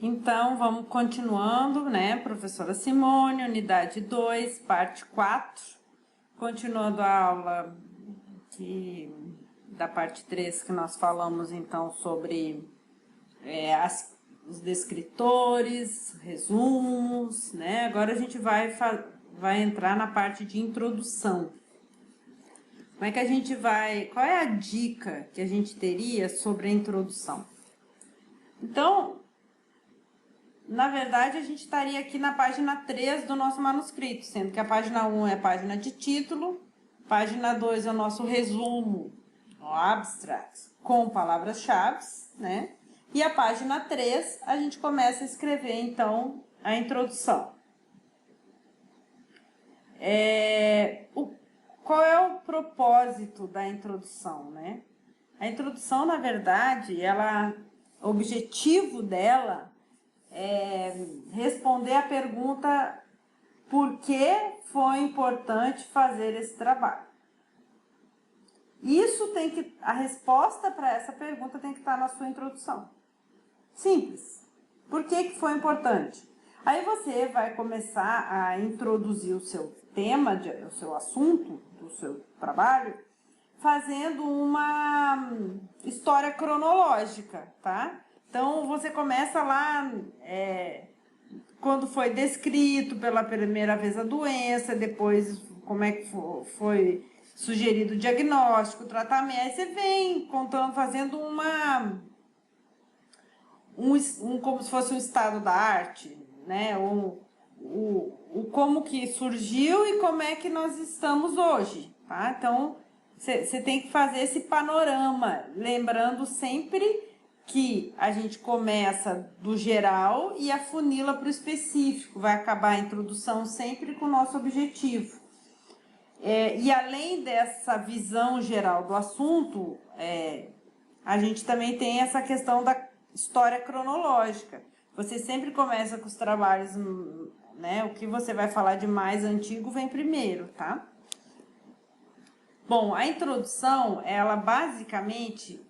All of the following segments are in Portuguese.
Então, vamos continuando, né, professora Simone, unidade 2, parte 4, continuando a aula da parte 3, que nós falamos, então, sobre os descritores, resumos, né, agora a gente vai entrar na parte de introdução. Como é que a gente vai, qual é a dica que a gente teria sobre a introdução? Então, na verdade, a gente estaria aqui na página 3 do nosso manuscrito, sendo que a página 1 é a página de título, página 2 é o nosso resumo, o abstract, com palavras-chave, né? E a página 3, a gente começa a escrever, então, a introdução. Qual é o propósito da introdução, né? A introdução, na verdade, o objetivo dela responder a pergunta por que foi importante fazer esse trabalho. A resposta para essa pergunta tem que estar na sua introdução. Simples. Por que foi importante? Aí você vai começar a introduzir o seu tema, o seu assunto do seu trabalho, fazendo uma história cronológica, tá? Então, você começa lá, quando foi descrito pela primeira vez a doença, depois como é que foi sugerido o diagnóstico, o tratamento, aí você vem contando, fazendo como se fosse um estado da arte, né? Como que surgiu e como é que nós estamos hoje, tá? Então, você tem que fazer esse panorama, lembrando sempre que a gente começa do geral e afunila para o específico, vai acabar a introdução sempre com o nosso objetivo. E além dessa visão geral do assunto, a gente também tem essa questão da história cronológica. Você sempre começa com os trabalhos, né? O que você vai falar de mais antigo vem primeiro, tá? Bom, a introdução, ela basicamente,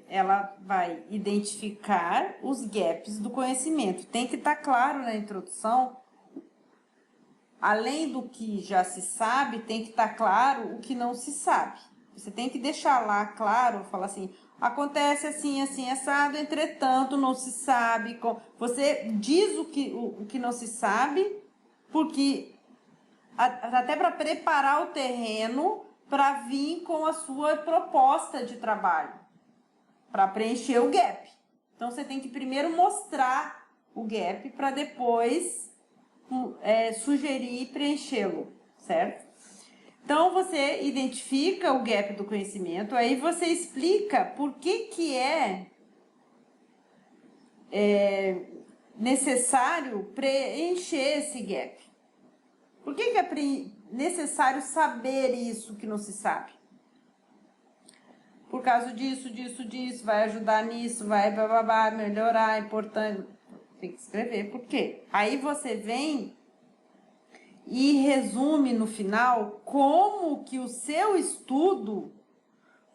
ela vai identificar os gaps do conhecimento. Tem que estar claro na introdução, além do que já se sabe, tem que estar claro o que não se sabe. Você tem que deixar lá claro, falar assim, acontece assim, assim, assado, entretanto, não se sabe. Você diz o que não se sabe, porque até para preparar o terreno para vir com a sua proposta de trabalho, para preencher o gap. Então, você tem que primeiro mostrar o gap para depois sugerir e preenchê-lo, certo? Então, você identifica o gap do conhecimento, aí você explica por que é necessário preencher esse gap. Por que é necessário saber isso que não se sabe? Por causa disso, vai ajudar nisso, vai melhorar, é importante. Tem que escrever por quê. Aí você vem e resume no final como que o seu estudo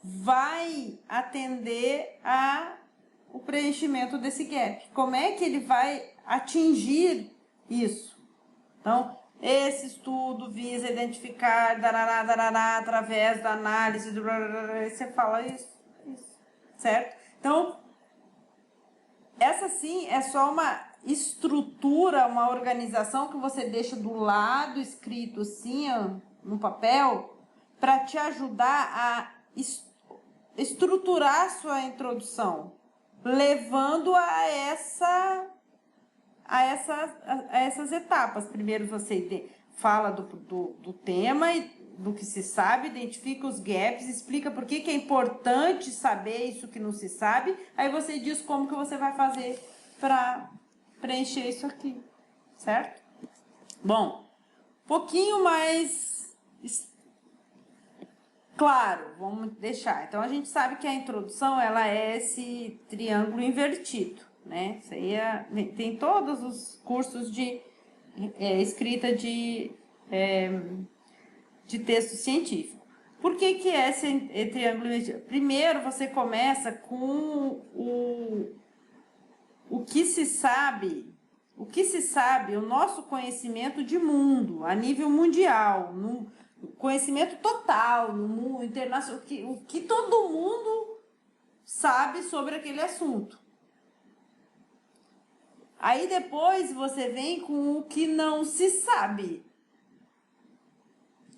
vai atender o preenchimento desse gap. Como é que ele vai atingir isso? Então, esse estudo visa identificar através da análise, você fala isso, certo? Então, essa sim é só uma estrutura, uma organização que você deixa do lado escrito assim, ó, no papel, para te ajudar a estruturar a sua introdução, levando a essas etapas. Primeiro você fala do tema e do que se sabe, identifica os gaps, explica por que é importante saber isso que não se sabe, aí você diz como que você vai fazer para preencher isso aqui, certo? Bom, um pouquinho mais claro, vamos deixar. Então, a gente sabe que a introdução, ela é esse triângulo invertido, né? Isso aí tem todos os cursos de escrita de texto científico. Por que é esse triângulo invertido? Primeiro, você começa com o que se sabe, o nosso conhecimento de mundo, a nível mundial, no conhecimento total, no mundo internacional, o que todo mundo sabe sobre aquele assunto. Aí depois você vem com o que não se sabe,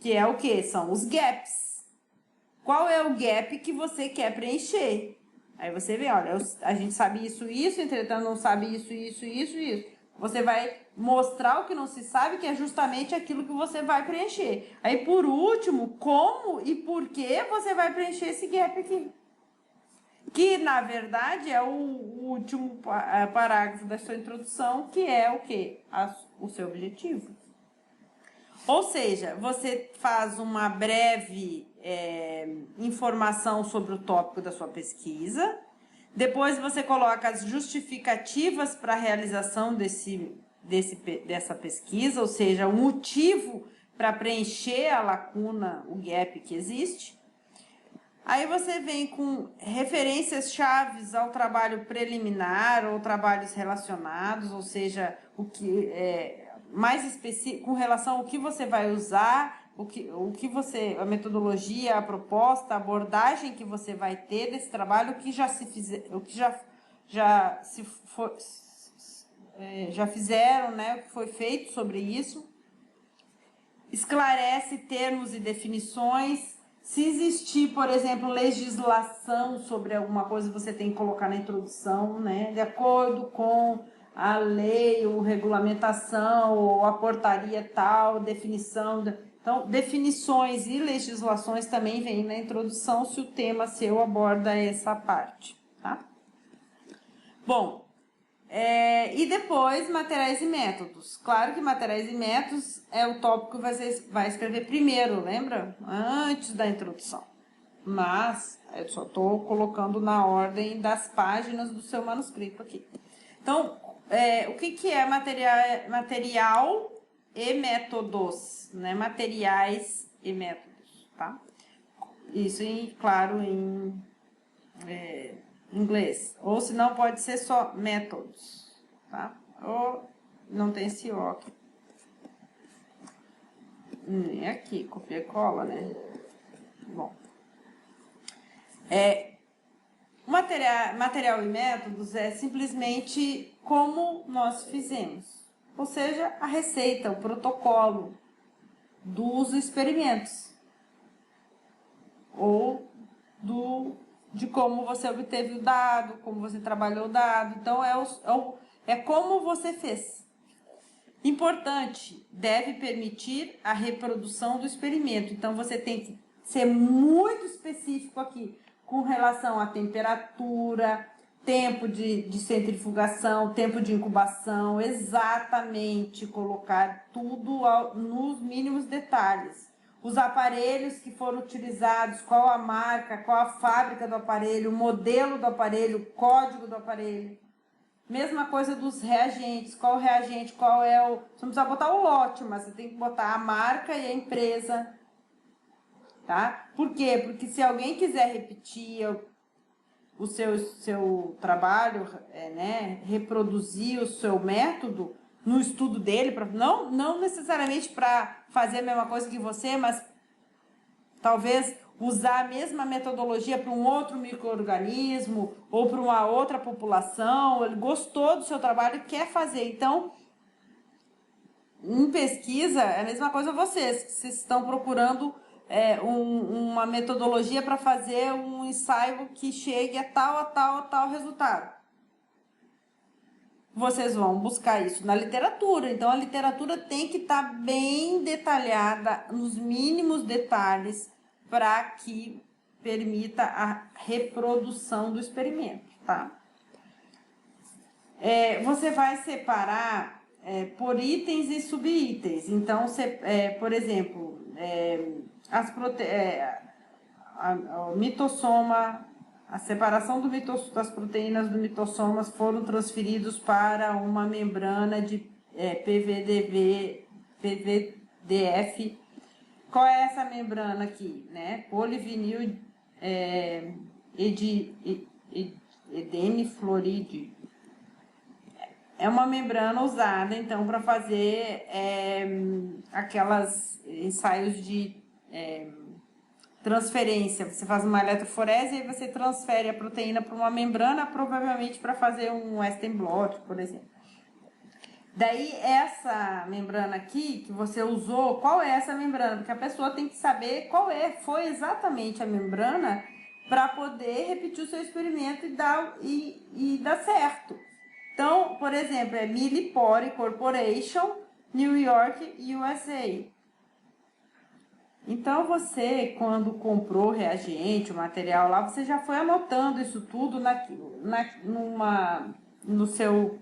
que é o que? São os gaps. Qual é o gap que você quer preencher? Aí você vê, olha, a gente sabe isso, entretanto não sabe isso. Você vai mostrar o que não se sabe, que é justamente aquilo que você vai preencher. Aí, por último, como e por que você vai preencher esse gap aqui? Que, na verdade, é o último parágrafo da sua introdução, que é o quê? O seu objetivo. Ou seja, você faz uma breve informação sobre o tópico da sua pesquisa, depois você coloca as justificativas para a realização dessa pesquisa, ou seja, o motivo para preencher a lacuna, o gap que existe. Aí você vem com referências chaves ao trabalho preliminar ou trabalhos relacionados, ou seja, o que mais específico com relação ao que você vai usar, a metodologia, a proposta, a abordagem que você vai ter desse trabalho, já fizeram, né, o que foi feito sobre isso. Esclarece termos e definições. Se existir, por exemplo, legislação sobre alguma coisa, você tem que colocar na introdução, né? De acordo com a lei, ou regulamentação, ou a portaria tal, definição. Então, definições e legislações também vêm na introdução, se o tema seu aborda essa parte, tá? Bom, e depois, materiais e métodos. Claro que materiais e métodos é o tópico que você vai escrever primeiro, lembra? Antes da introdução. Mas eu só estou colocando na ordem das páginas do seu manuscrito aqui. Então, o que é material e métodos? Né? Materiais e métodos, tá? Isso, claro, em inglês. Ou se não, pode ser só métodos, tá? Ou não tem esse O aqui. Nem aqui, copia e cola, né? Bom. Material e métodos é simplesmente como nós fizemos. Ou seja, a receita, o protocolo dos experimentos. Ou de como você obteve o dado, como você trabalhou o dado. Então, é como você fez. Importante, deve permitir a reprodução do experimento. Então, você tem que ser muito específico aqui com relação à temperatura, tempo de centrifugação, tempo de incubação, exatamente colocar tudo nos mínimos detalhes. Os aparelhos que foram utilizados, qual a marca, qual a fábrica do aparelho, o modelo do aparelho, o código do aparelho. Mesma coisa dos reagentes, qual o reagente, qual é o... Você não precisa botar o lote, mas você tem que botar a marca e a empresa, tá? Por quê? Porque se alguém quiser repetir o seu trabalho, né, reproduzir o seu método no estudo dele, não necessariamente para fazer a mesma coisa que você, mas talvez usar a mesma metodologia para um outro micro-organismo ou para uma outra população, ele gostou do seu trabalho e quer fazer. Então, em pesquisa, é a mesma coisa vocês estão procurando uma metodologia para fazer um ensaio que chegue a tal resultado. Vocês vão buscar isso na literatura. Então, a literatura tem que estar bem detalhada, nos mínimos detalhes, para que permita a reprodução do experimento, tá? Você vai separar por itens e subitens. Então, por exemplo, o mitossoma, a separação das proteínas do mitossomas foram transferidos para uma membrana de PVDF. Qual é essa membrana aqui, né? Polivinil edenefluorídeo. é uma membrana usada, então, para fazer aquelas ensaios de transferência. Você faz uma eletroforese e aí você transfere a proteína para uma membrana, provavelmente para fazer um Western blot, por exemplo. Daí, essa membrana aqui que você usou, qual é essa membrana? Porque a pessoa tem que saber foi exatamente a membrana para poder repetir o seu experimento e dar certo. Então, por exemplo, é Millipore Corporation, New York, USA. Então, você, quando comprou o reagente, o material lá, você já foi anotando isso tudo no seu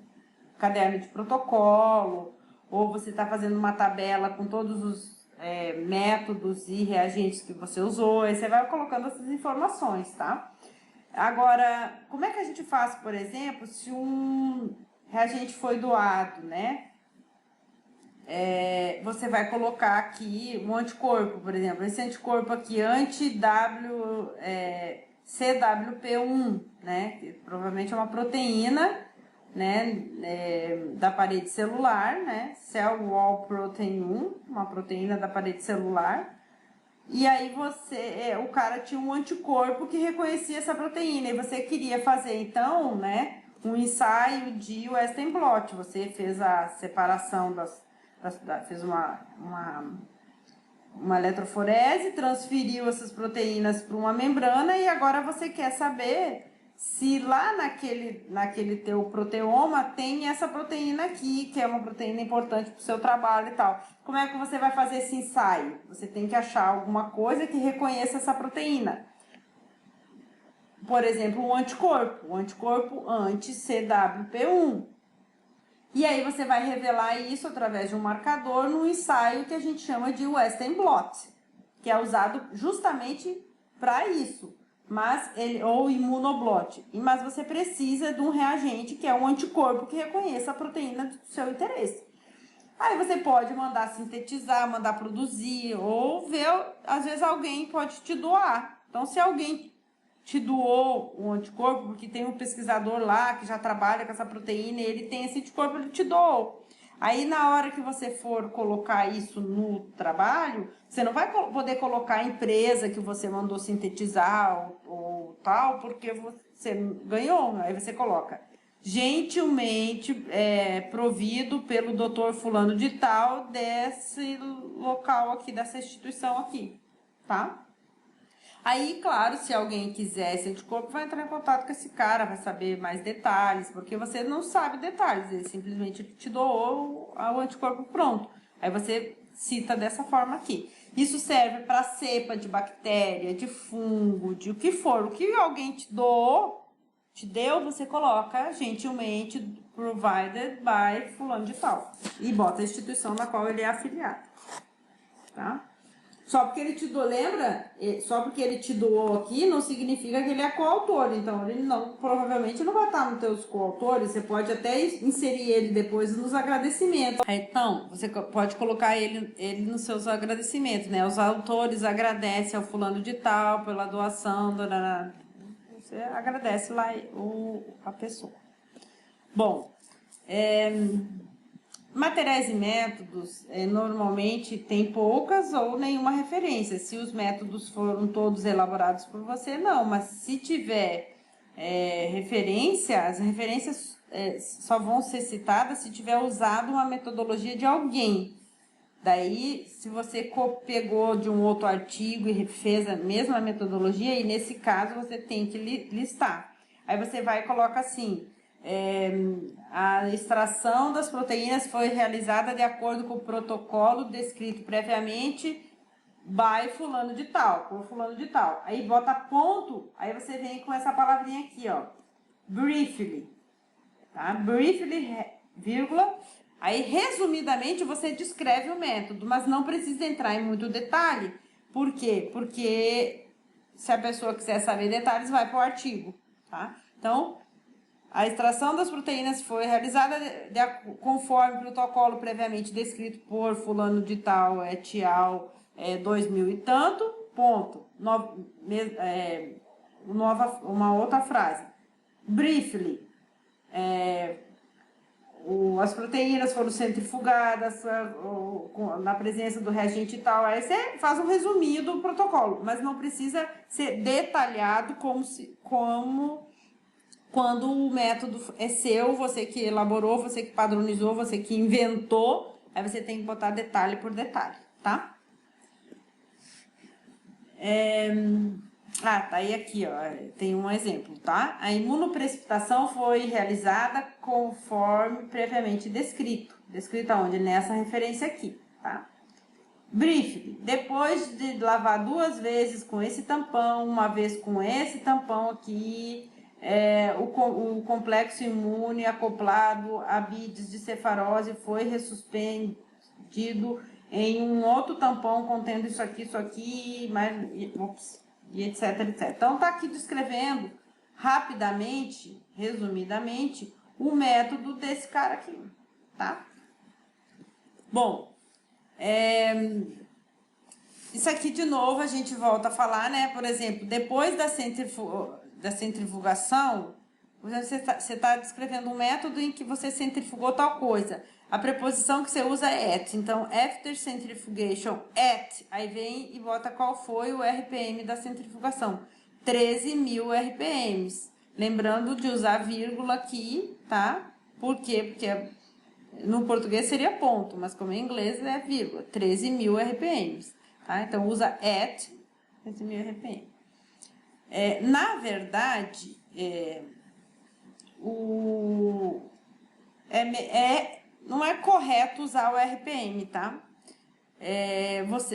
caderno de protocolo, ou você está fazendo uma tabela com todos os métodos e reagentes que você usou, aí você vai colocando essas informações, tá? Agora, como é que a gente faz, por exemplo, se um reagente foi doado, né? Você vai colocar aqui um anticorpo, por exemplo, esse anticorpo aqui, CWP1, né? Que provavelmente é uma proteína, né, da parede celular, né, Cell Wall Protein 1, uma proteína da parede celular. E aí o cara tinha um anticorpo que reconhecia essa proteína e você queria fazer então, né, um ensaio de Western blot. Você fez a separação fez uma eletroforese, transferiu essas proteínas para uma membrana e agora você quer saber se lá naquele teu proteoma tem essa proteína aqui, que é uma proteína importante para o seu trabalho e tal. Como é que você vai fazer esse ensaio? Você tem que achar alguma coisa que reconheça essa proteína. Por exemplo, o anticorpo anti-CWP1. E aí você vai revelar isso através de um marcador no ensaio que a gente chama de Western blot, que é usado justamente para isso. Ou imunoblot, mas você precisa de um reagente que é um anticorpo que reconheça a proteína do seu interesse. Aí você pode mandar sintetizar, mandar produzir, ou às vezes alguém pode te doar. Então, se alguém te doou um anticorpo, porque tem um pesquisador lá que já trabalha com essa proteína e ele tem esse anticorpo, ele te doou. Aí, na hora que você for colocar isso no trabalho, você não vai poder colocar a empresa que você mandou sintetizar ou tal, porque você ganhou. Aí você coloca gentilmente provido pelo doutor fulano de tal desse local aqui, dessa instituição aqui, tá? Aí, claro, se alguém quiser esse anticorpo, vai entrar em contato com esse cara, vai saber mais detalhes, porque você não sabe detalhes, ele simplesmente te doou o anticorpo pronto. Aí você cita dessa forma aqui. Isso serve para cepa de bactéria, de fungo, de o que for. O que alguém te deu, você coloca gentilmente provided by fulano de tal. E bota a instituição na qual ele é afiliado. Tá? Só porque ele te doou, lembra? Só porque ele te doou aqui não significa que ele é coautor. Então, ele provavelmente não vai estar nos teus coautores. Você pode até inserir ele depois nos agradecimentos. Então, você pode colocar ele nos seus agradecimentos, né? Os autores agradecem ao fulano de tal pela doação. Você agradece lá a pessoa. Bom, materiais e métodos normalmente tem poucas ou nenhuma referência. Se os métodos foram todos elaborados por você, não. Mas se tiver referência, as referências só vão ser citadas se tiver usado uma metodologia de alguém. Daí, se você pegou de um outro artigo e fez a mesma metodologia, e nesse caso você tem que listar. Aí você vai e coloca assim: a extração das proteínas foi realizada de acordo com o protocolo descrito previamente by fulano de tal, por fulano de tal. Aí bota ponto, aí você vem com essa palavrinha aqui, ó, briefly, tá? Briefly, vírgula. Aí, resumidamente, você descreve o método, mas não precisa entrar em muito detalhe. Por quê? Porque se a pessoa quiser saber detalhes, vai para o artigo, tá? Então, a extração das proteínas foi realizada conforme o protocolo previamente descrito por fulano de tal, et al., 2000 e tanto, ponto. Uma outra frase. Briefly, as proteínas foram centrifugadas na presença do reagente e tal. Aí você faz um resuminho do protocolo, mas não precisa ser detalhado como quando o método é seu, você que elaborou, você que padronizou, você que inventou, aí você tem que botar detalhe por detalhe, tá? Tá aí aqui, ó, tem um exemplo, tá? A imunoprecipitação foi realizada conforme previamente descrito. Descrito aonde? Nessa referência aqui, tá? Briefing. Depois de lavar 2 vezes com esse tampão, uma vez com esse tampão aqui, o complexo imune acoplado a BIDs de cefarose foi ressuspendido em um outro tampão contendo isso aqui, e etc, etc. Então, tá aqui descrevendo rapidamente, resumidamente, o método desse cara aqui, tá? Bom, isso aqui de novo a gente volta a falar, né? Por exemplo, depois da centrifugação, você está descrevendo um método em que você centrifugou tal coisa. A preposição que você usa é at. Então, after centrifugation, at. Aí vem e bota qual foi o RPM da centrifugação. 13.000 RPMs. Lembrando de usar vírgula aqui, tá? Por quê? Porque no português seria ponto, mas como em inglês é vírgula. 13.000 RPMs. Tá? Então, usa at 13.000 RPM. Na verdade, não é correto usar o RPM, tá?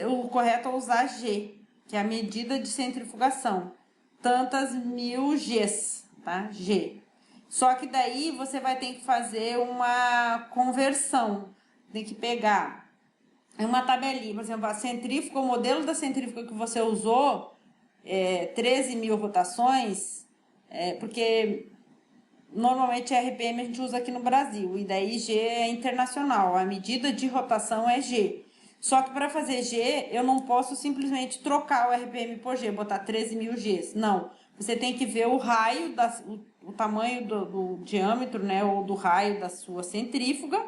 O correto é usar G, que é a medida de centrifugação. Tantas mil Gs, tá? G. Só que daí você vai ter que fazer uma conversão. Tem que pegar uma tabelinha, por exemplo, a centrífuga, o modelo da centrífuga que você usou, 13.000 rotações, porque normalmente RPM a gente usa aqui no Brasil, e daí G é internacional, a medida de rotação é G. Só que para fazer G, eu não posso simplesmente trocar o RPM por G, botar 13.000 Gs. Não, você tem que ver o raio, o tamanho do diâmetro, né, ou do raio da sua centrífuga,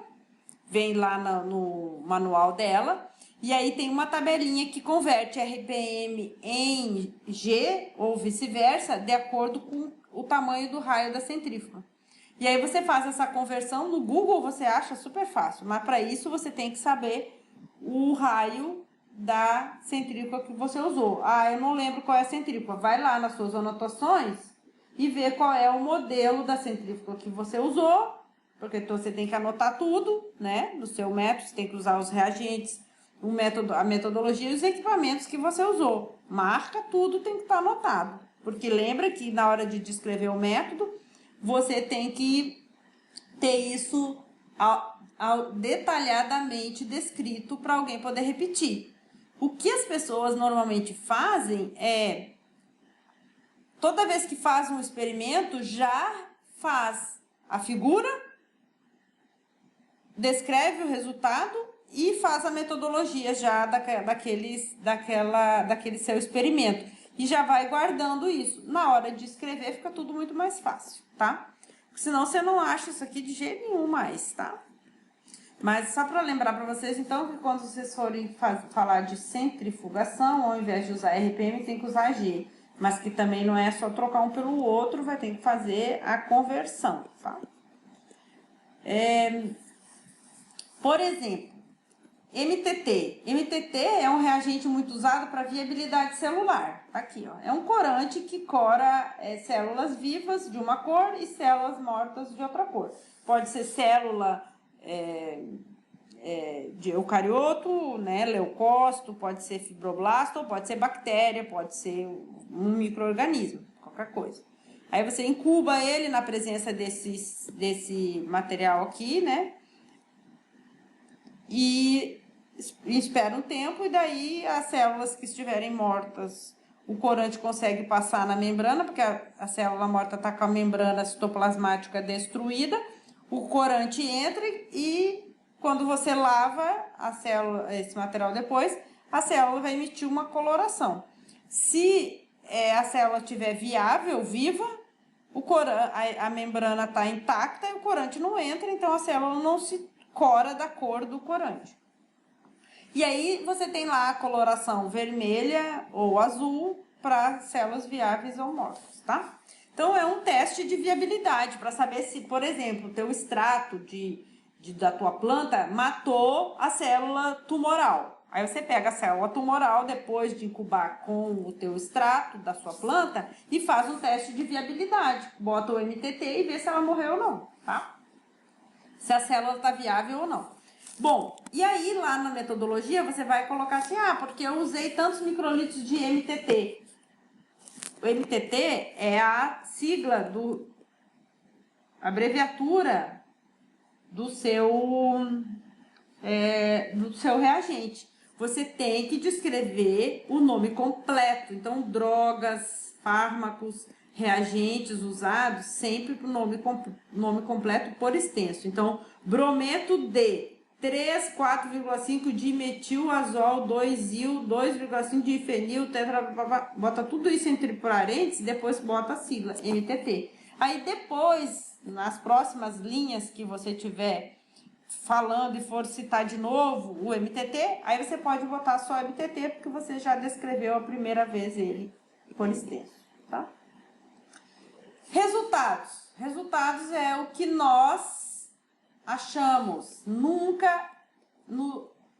vem lá no manual dela, e aí tem uma tabelinha que converte RPM em G, ou vice-versa, de acordo com o tamanho do raio da centrífuga. E aí você faz essa conversão, no Google você acha super fácil, mas para isso você tem que saber o raio da centrífuga que você usou. Eu não lembro qual é a centrífuga. Vai lá nas suas anotações e vê qual é o modelo da centrífuga que você usou, porque então você tem que anotar tudo, né? No seu método, você tem que usar os reagentes, a metodologia e os equipamentos que você usou. Marca tudo, tem que estar anotado. Porque lembra que na hora de descrever o método, você tem que ter isso detalhadamente descrito para alguém poder repetir. O que as pessoas normalmente fazem é, toda vez que faz um experimento, já faz a figura, descreve o resultado e faz a metodologia já daquele seu experimento. E já vai guardando isso. Na hora de escrever fica tudo muito mais fácil, tá? Porque senão você não acha isso aqui de jeito nenhum mais, tá? Mas só para lembrar para vocês, então, que quando vocês forem falar de centrifugação, ao invés de usar RPM, tem que usar G. Mas que também não é só trocar um pelo outro, vai ter que fazer a conversão, tá? Por exemplo, MTT. MTT é um reagente muito usado para viabilidade celular. Tá aqui, ó. É um corante que cora células vivas de uma cor e células mortas de outra cor. Pode ser célula de eucarioto, né, leucócito, pode ser fibroblasto, pode ser bactéria, pode ser um micro-organismo, qualquer coisa. Aí você incuba ele na presença desse material aqui, né? E espera um tempo e daí as células que estiverem mortas, o corante consegue passar na membrana, porque a célula morta está com a membrana citoplasmática destruída, o corante entra e quando você lava a célula, esse material depois, a célula vai emitir uma coloração. Se a célula estiver viável, viva, a membrana está intacta e o corante não entra, então a célula não se cora da cor do corante. E aí você tem lá a coloração vermelha ou azul para células viáveis ou mortas, tá? Então é um teste de viabilidade para saber se, por exemplo, o teu extrato da tua planta matou a célula tumoral. Aí você pega a célula tumoral depois de incubar com o teu extrato da sua planta e faz um teste de viabilidade. Bota o MTT e vê se ela morreu ou não, tá? Se a célula está viável ou não. Bom, e aí lá na metodologia você vai colocar assim, porque eu usei tantos microlitros de MTT. O MTT é a sigla a abreviatura do seu reagente. Você tem que descrever o nome completo. Então, drogas, fármacos, reagentes usados, sempre para o nome completo por extenso. Então, brometo de 4,5 dimetilazol, 2-il, 2,5 difenil, bota tudo isso entre parênteses, depois bota a sigla, MTT. Aí depois, nas próximas linhas que você tiver falando e for citar de novo o MTT, aí você pode botar só MTT, porque você já descreveu a primeira vez ele por extenso, tá? Resultados. Resultados é o que nós achamos. Nunca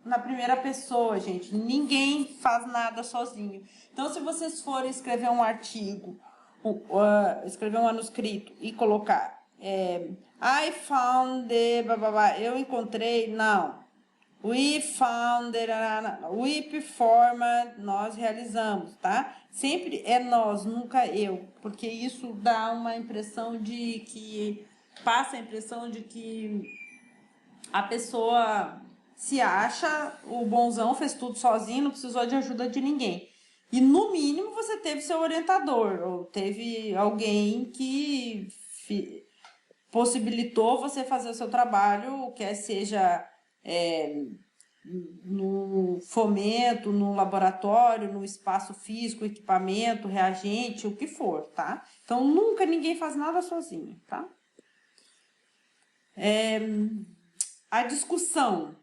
na primeira pessoa, gente. Ninguém faz nada sozinho. Então, se vocês forem escrever um artigo, escrever um manuscrito e colocar I found eu encontrei, não. We found we performed, nós realizamos, tá? Sempre é nós, nunca eu, porque isso dá uma impressão passa a impressão de que a pessoa se acha o bonzão, fez tudo sozinho, não precisou de ajuda de ninguém. E no mínimo você teve seu orientador, ou teve alguém que possibilitou você fazer o seu trabalho, quer seja no fomento, no laboratório, no espaço físico, equipamento, reagente, o que for, tá? Então, nunca ninguém faz nada sozinho, tá? A discussão,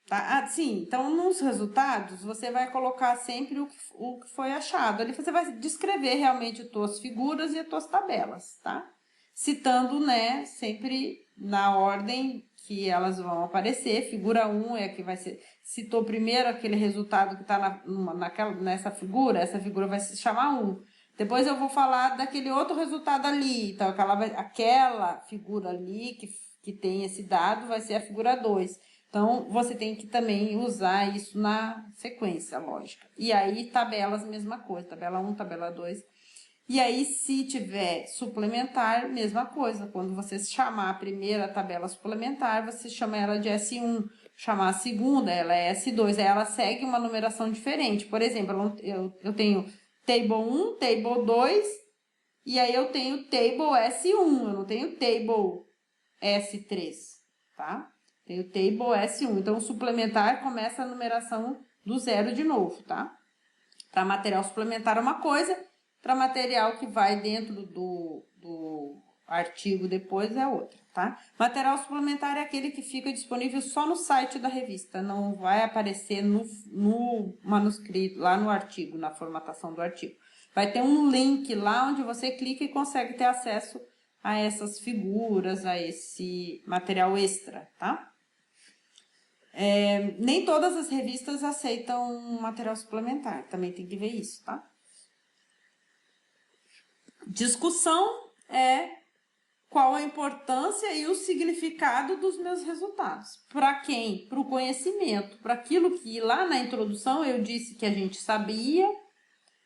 tá? Sim, então, nos resultados, você vai colocar sempre o que foi achado. Ali você vai descrever realmente as tuas figuras e as tuas tabelas, tá? Citando, né, sempre na ordem que elas vão aparecer. Figura 1 é a que vai ser... Citou primeiro aquele resultado que está nessa figura, essa figura vai se chamar 1. Depois eu vou falar daquele outro resultado ali. Então, aquela figura ali que tem esse dado vai ser a figura 2. Então, você tem que também usar isso na sequência lógica. E aí, tabelas, mesma coisa. Tabela 1, tabela 2... E aí, se tiver suplementar, mesma coisa. Quando você chamar a primeira tabela suplementar, você chama ela de S1. Chamar a segunda, ela é S2. Aí ela segue uma numeração diferente. Por exemplo, eu tenho Table 1, Table 2, e aí eu tenho Table S1. Eu não tenho Table S3, tá? Tenho Table S1. Então, o suplementar começa a numeração do zero de novo, tá? Para material suplementar é uma coisa... Para material que vai dentro do artigo depois é outra, tá? Material suplementar é aquele que fica disponível só no site da revista, não vai aparecer no manuscrito, lá no artigo, na formatação do artigo. Vai ter um link lá onde você clica e consegue ter acesso a essas figuras, a esse material extra, tá? Nem todas as revistas aceitam material suplementar, também tem que ver isso, tá? Discussão é qual a importância e o significado dos meus resultados. Para quem? Para o conhecimento, para aquilo que lá na introdução eu disse que a gente sabia,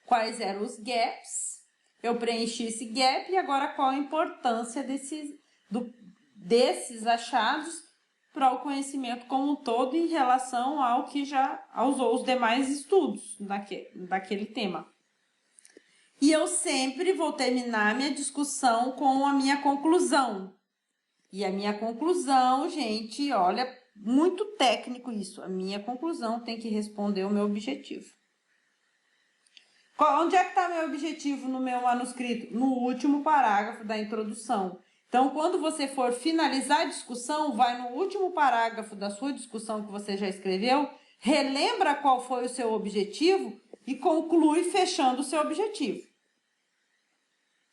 quais eram os gaps, eu preenchi esse gap e agora qual a importância desses achados para o conhecimento como um todo em relação aos demais estudos daquele tema. E eu sempre vou terminar minha discussão com a minha conclusão. E a minha conclusão, gente, olha, muito técnico isso. A minha conclusão tem que responder o meu objetivo. Onde é que está meu objetivo no meu manuscrito? No último parágrafo da introdução. Então, quando você for finalizar a discussão, vai no último parágrafo da sua discussão que você já escreveu, relembra qual foi o seu objetivo e conclui fechando o seu objetivo.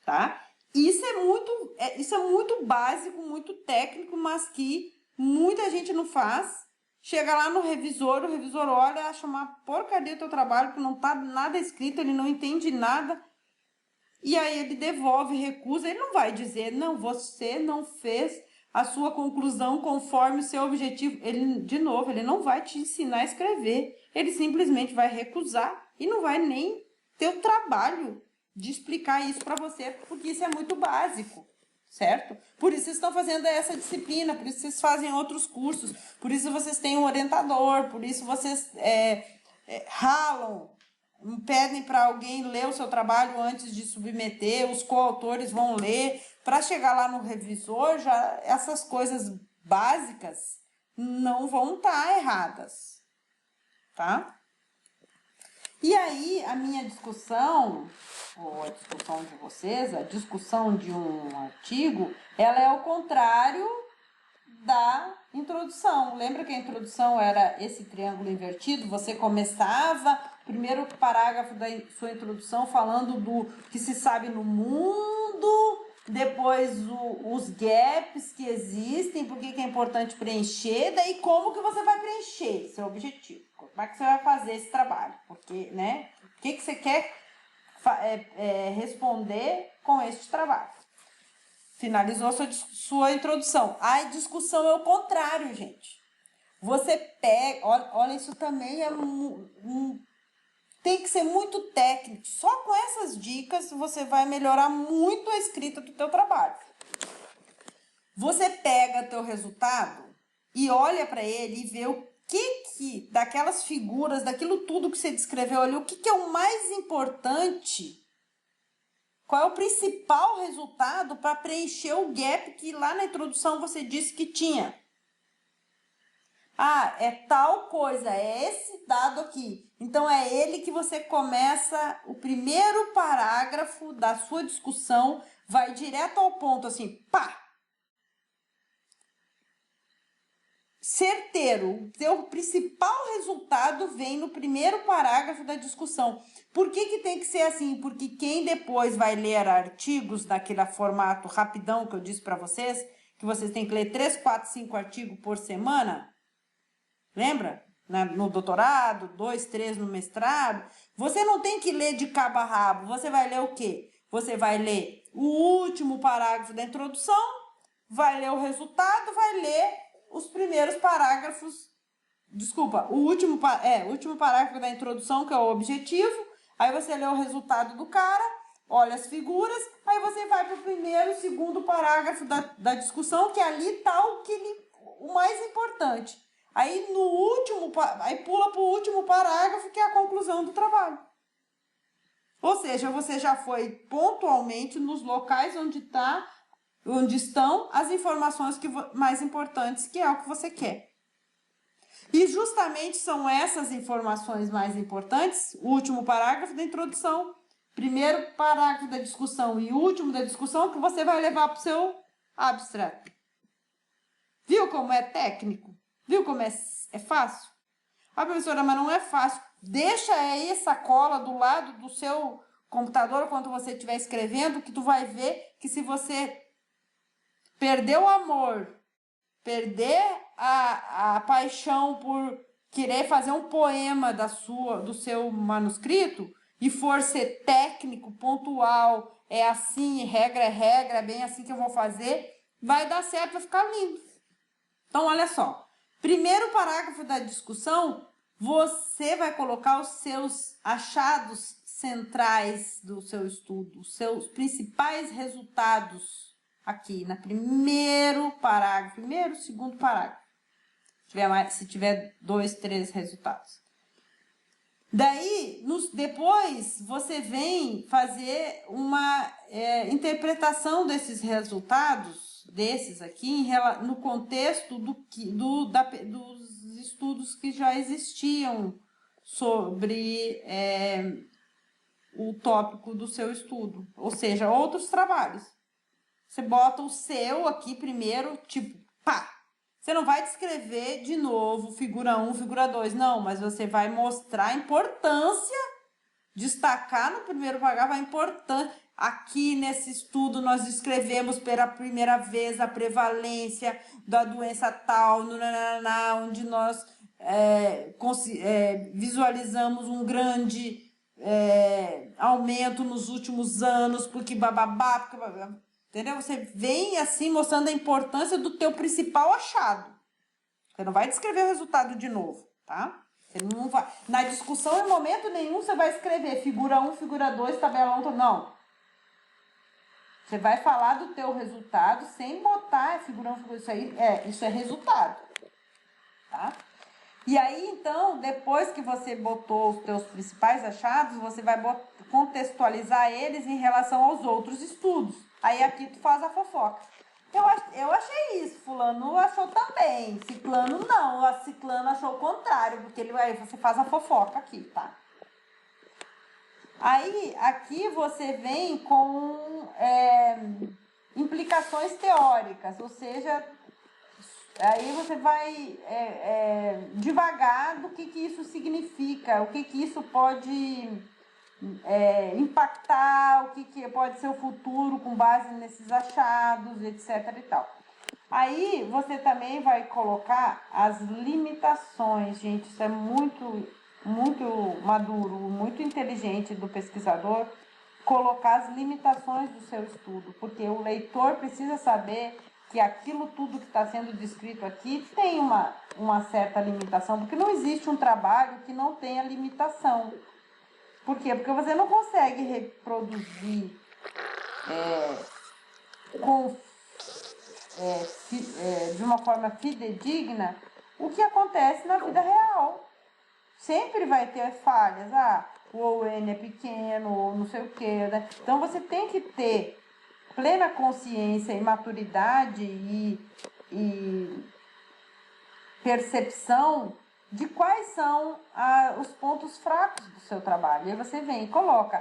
Tá? Isso é muito básico, muito técnico, mas que muita gente não faz. Chega lá no revisor, o revisor olha, acha uma porcaria o teu trabalho, que não tá nada escrito, ele não entende nada. E aí ele devolve, recusa, ele não vai dizer, não, você não fez a sua conclusão conforme o seu objetivo. Ele, de novo, ele não vai te ensinar a escrever. Ele simplesmente vai recusar e não vai nem ter o trabalho de explicar isso para você, porque isso é muito básico, certo? Por isso vocês estão fazendo essa disciplina, por isso vocês fazem outros cursos, por isso vocês têm um orientador, por isso vocês ralam, pedem para alguém ler o seu trabalho antes de submeter, os coautores vão ler, para chegar lá no revisor, já essas coisas básicas não vão estar erradas, tá? E aí, a minha discussão, ou a discussão de vocês, a discussão de um artigo, ela é ao contrário da introdução. Lembra que a introdução era esse triângulo invertido? Você começava o primeiro parágrafo da sua introdução falando do que se sabe no mundo, depois os gaps que existem, por que é importante preencher, daí como que você vai preencher seu objetivo. Como é que você vai fazer esse trabalho? Porque, né? O que você quer responder com este trabalho? Finalizou sua introdução. A discussão é o contrário, gente. Você pega... Olha, isso também tem que ser muito técnico. Só com essas dicas você vai melhorar muito a escrita do teu trabalho. Você pega teu resultado e olha para ele e vê o que daquelas figuras, daquilo tudo que você descreveu ali, o que é o mais importante, qual é o principal resultado para preencher o gap que lá na introdução você disse que tinha. Ah, é tal coisa, é esse dado aqui. Então, é ele que você começa o primeiro parágrafo da sua discussão, vai direto ao ponto, assim, pá! Certeiro, o teu principal resultado vem no primeiro parágrafo da discussão. Por que tem que ser assim? Porque quem depois vai ler artigos naquele formato rapidão que eu disse para vocês, que vocês têm que ler 3, 4, 5 artigos por semana, lembra? No doutorado, 2, 3 no mestrado, você não tem que ler de cabo a rabo, você vai ler o quê? Você vai ler o último parágrafo da introdução, vai ler o resultado, vai ler os primeiros parágrafos, desculpa, o último parágrafo da introdução, que é o objetivo, aí você lê o resultado do cara, olha as figuras, aí você vai para o primeiro, segundo parágrafo da discussão, que ali está o mais importante. Aí aí pula para o último parágrafo, que é a conclusão do trabalho. Ou seja, você já foi pontualmente nos locais onde estão as informações mais importantes, que é o que você quer. E justamente são essas informações mais importantes, o último parágrafo da introdução, primeiro parágrafo da discussão e o último da discussão, que você vai levar para o seu abstract. Viu como é técnico? Viu como é fácil? Ah, professora, mas não é fácil. Deixa aí essa cola do lado do seu computador quando você estiver escrevendo, que tu vai ver que se você perder o amor, perder a paixão por querer fazer um poema do seu manuscrito e for ser técnico, pontual, é assim, regra é regra, é bem assim que eu vou fazer, vai dar certo, vai ficar lindo. Então, olha só. Primeiro parágrafo da discussão, você vai colocar os seus achados centrais do seu estudo, os seus principais resultados aqui, no primeiro parágrafo, primeiro, segundo parágrafo. Se tiver 2, 3 resultados. Daí, depois, você vem fazer uma interpretação desses resultados, desses aqui, no contexto dos estudos que já existiam sobre o tópico do seu estudo, ou seja, outros trabalhos. Você bota o seu aqui primeiro, tipo, pá. Você não vai descrever de novo figura 1, figura 2, não, mas você vai mostrar a importância, destacar no primeiro parágrafo a importância. Aqui nesse estudo nós descrevemos pela primeira vez a prevalência da doença tal, onde nós visualizamos um grande aumento nos últimos anos, porque bababá, porque bababá. Entendeu? Você vem assim mostrando a importância do teu principal achado. Você não vai descrever o resultado de novo, tá? Você não vai. Na discussão, em momento nenhum, você vai escrever figura 1, figura 2, tabela 1, não. Você vai falar do teu resultado sem botar figura 1, figura 2. Isso é resultado, tá? E aí, então, depois que você botou os teus principais achados, você vai contextualizar eles em relação aos outros estudos. Aí aqui tu faz a fofoca. Eu achei isso, fulano achou também, ciclano não, a ciclano achou o contrário, porque aí você faz a fofoca aqui, tá? Aí, aqui você vem com implicações teóricas, ou seja, aí você vai devagar do que isso significa, o que isso pode impactar, o que pode ser o futuro com base nesses achados, etc. e tal. Aí você também vai colocar as limitações, gente, isso é muito, muito maduro, muito inteligente do pesquisador, colocar as limitações do seu estudo, porque o leitor precisa saber que aquilo tudo que está sendo descrito aqui tem uma certa limitação, porque não existe um trabalho que não tenha limitação. Por quê? Porque você não consegue reproduzir de uma forma fidedigna o que acontece na vida real. Sempre vai ter falhas, o N é pequeno, ou não sei o quê, né? Então você tem que ter plena consciência e maturidade e percepção de quais são os pontos fracos do seu trabalho. E aí você vem e coloca,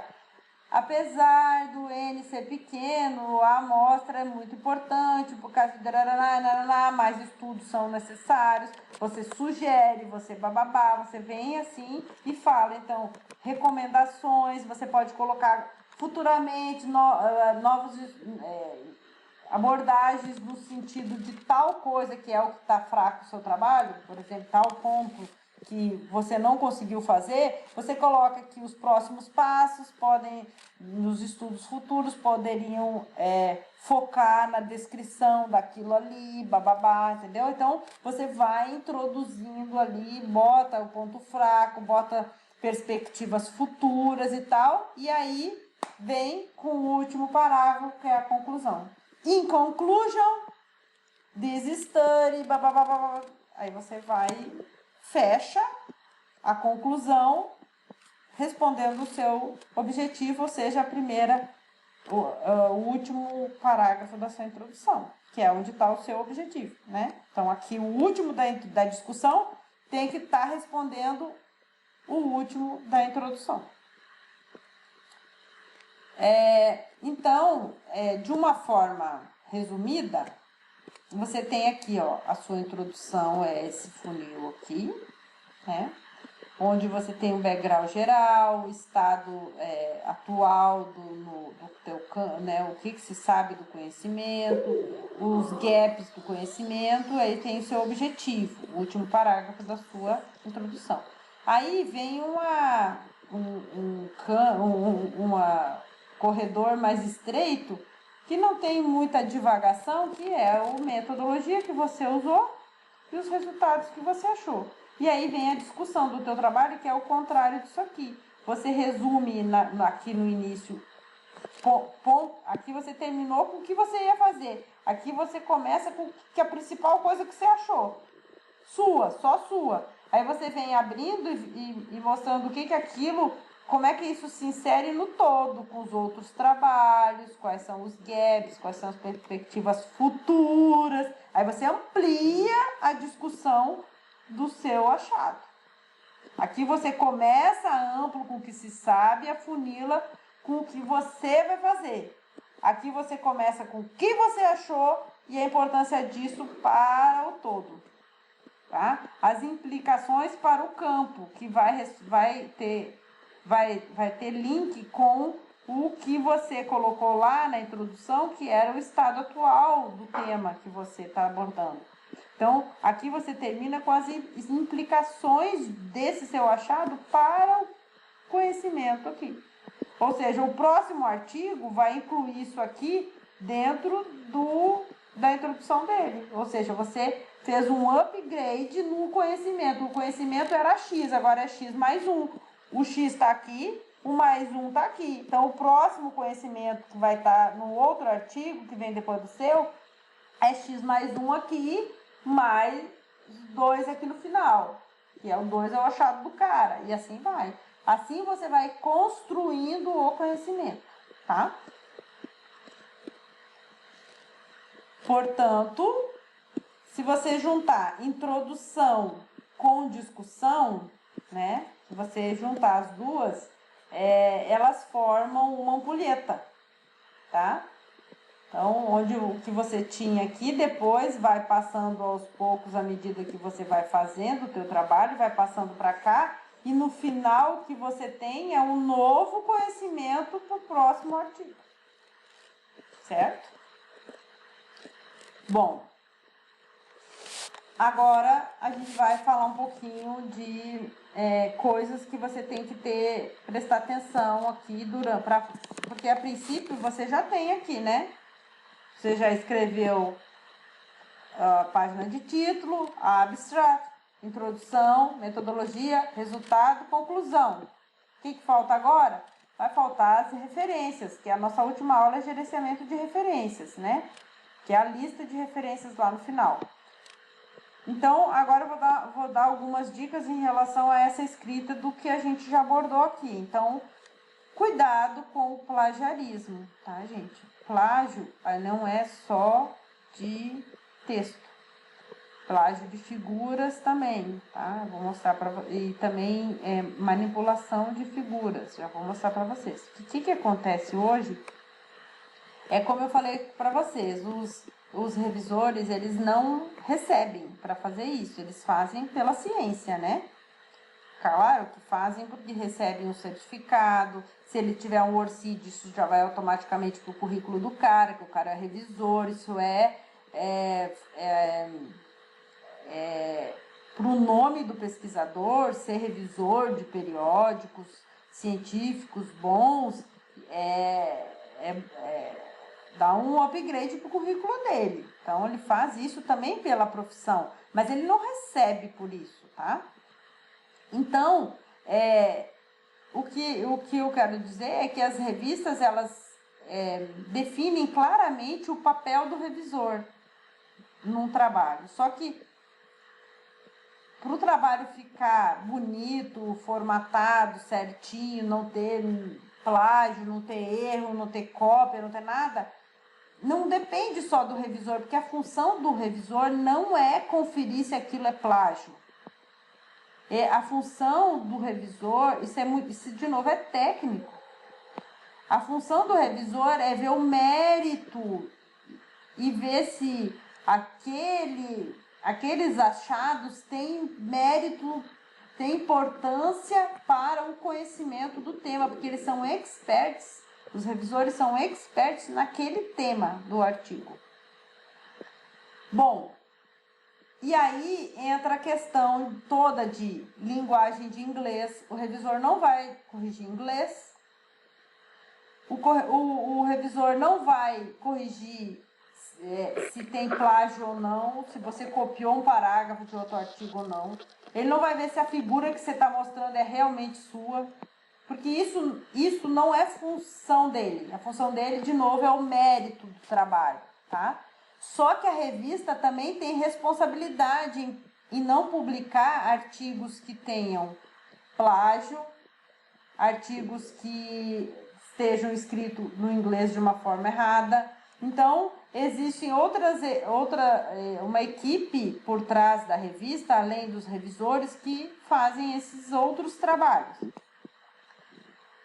apesar do N ser pequeno, a amostra é muito importante, por causa de mais estudos são necessários, você sugere, você bababá, você vem assim e fala, então, recomendações, você pode colocar futuramente novos abordagens no sentido de tal coisa que é o que está fraco no seu trabalho, por exemplo, tal ponto que você não conseguiu fazer, você coloca que os próximos passos podem, nos estudos futuros, poderiam focar na descrição daquilo ali, bababá, entendeu? Então, você vai introduzindo ali, bota o ponto fraco, bota perspectivas futuras e tal, e aí vem com o último parágrafo, que é a conclusão. In conclusion, this study, bababá, aí você vai, fecha a conclusão, respondendo o seu objetivo, ou seja, o último parágrafo da sua introdução, que é onde está o seu objetivo, né? Então, aqui o último da discussão tem que estar respondendo o último da introdução. Então, de uma forma resumida, você tem aqui, a sua introdução é esse funil aqui, né? Onde você tem um background geral, o estado atual do teu campo, né? O que se sabe do conhecimento, os gaps do conhecimento, aí tem o seu objetivo, o último parágrafo da sua introdução. Aí vem corredor mais estreito, que não tem muita divagação, que é a metodologia que você usou e os resultados que você achou. E aí vem a discussão do teu trabalho, que é o contrário disso aqui. Você resume aqui no início, aqui você terminou com o que você ia fazer. Aqui você começa com a principal coisa que você achou. Só sua. Aí você vem abrindo e mostrando o que aquilo, como é que isso se insere no todo, com os outros trabalhos, quais são os gaps, quais são as perspectivas futuras. Aí você amplia a discussão do seu achado. Aqui você começa amplo com o que se sabe e afunila com o que você vai fazer. Aqui você começa com o que você achou e a importância disso para o todo. Tá? As implicações para o campo, que vai ter link com o que você colocou lá na introdução, que era o estado atual do tema que você está abordando. Então, aqui você termina com as implicações desse seu achado para o conhecimento aqui. Ou seja, o próximo artigo vai incluir isso aqui dentro da introdução dele. Ou seja, você fez um upgrade no conhecimento. O conhecimento era X, agora é X mais 1. O X está aqui, o mais 1 está aqui. Então, o próximo conhecimento que vai estar no outro artigo, que vem depois do seu, é X mais 1 aqui, mais 2 aqui no final. Que é o 2 é o achado do cara. E assim vai. Assim você vai construindo o conhecimento, tá? Portanto, se você juntar introdução com discussão, né? Se você juntar as duas, elas formam uma ampulheta, tá? Então, onde o que você tinha aqui, depois vai passando aos poucos, à medida que você vai fazendo o teu trabalho, vai passando para cá, e no final o que você tem é um novo conhecimento para o próximo artigo. Certo? Bom, agora a gente vai falar um pouquinho de coisas que você tem que prestar atenção aqui porque a princípio você já tem aqui, né? Você já escreveu a página de título, a abstract, introdução, metodologia, resultado, conclusão. O que falta agora? Vai faltar as referências, que a nossa última aula é gerenciamento de referências, né? Que é a lista de referências lá no final. Então, agora eu vou dar algumas dicas em relação a essa escrita do que a gente já abordou aqui. Então, cuidado com o plagiarismo, tá, gente? Plágio não é só de texto. Plágio de figuras também, tá? Vou mostrar para vocês. E também manipulação de figuras, já vou mostrar para vocês. O que acontece hoje é como eu falei para vocês, os revisores, eles não recebem para fazer isso, eles fazem pela ciência, né? Claro que fazem porque recebem um certificado, se ele tiver um ORCID, isso já vai automaticamente para o currículo do cara, que o cara é revisor, isso para o nome do pesquisador, ser revisor de periódicos científicos bons, dá um upgrade para o currículo dele. Então, ele faz isso também pela profissão, mas ele não recebe por isso, tá? Então, o que eu quero dizer é que as revistas, elas definem claramente o papel do revisor num trabalho. Só que, para o trabalho ficar bonito, formatado, certinho, não ter plágio, não ter erro, não ter cópia, não ter nada, não depende só do revisor, porque a função do revisor não é conferir se aquilo é plágio. A função do revisor, isso de novo é técnico. A função do revisor é ver o mérito e ver se aqueles achados têm mérito, têm importância para o conhecimento do tema, porque eles são experts, os revisores são experts naquele tema do artigo. Bom, e aí entra a questão toda de linguagem de inglês. O revisor não vai corrigir inglês. O revisor não vai corrigir se tem plágio ou não, se você copiou um parágrafo de outro artigo ou não. Ele não vai ver se a figura que você está mostrando é realmente sua, porque isso não é função dele. A função dele, de novo, é o mérito do trabalho, tá? Só que a revista também tem responsabilidade em não publicar artigos que tenham plágio, artigos que estejam escritos no inglês de uma forma errada. Então, Existem uma equipe por trás da revista, além dos revisores, que fazem esses outros trabalhos.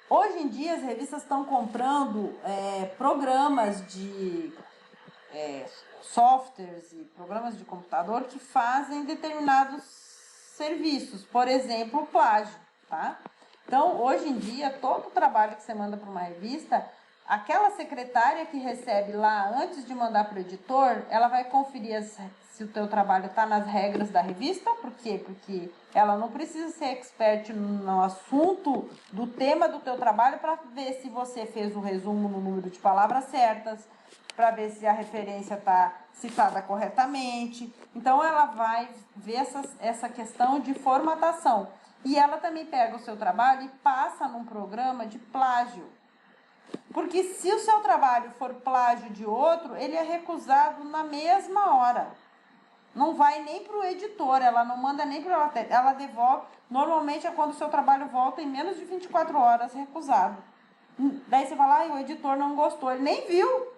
Hoje em dia, as revistas estão comprando programas de softwares e programas de computador que fazem determinados serviços, por exemplo, o plágio, tá? Então, hoje em dia, todo o trabalho que você manda para uma revista, aquela secretária que recebe lá antes de mandar para o editor, ela vai conferir se o teu trabalho está nas regras da revista. Por quê? Porque ela não precisa ser expert no assunto do tema do teu trabalho para ver se você fez o resumo no número de palavras certas, para ver se a referência está citada corretamente. Então, ela vai ver essa questão de formatação. E ela também pega o seu trabalho e passa num programa de plágio. Porque se o seu trabalho for plágio de outro, ele é recusado na mesma hora. Não vai nem para o editor, ela não manda nem para ela. Ela devolve. Normalmente é quando o seu trabalho volta em menos de 24 horas recusado. Daí você fala, o editor não gostou, ele nem viu.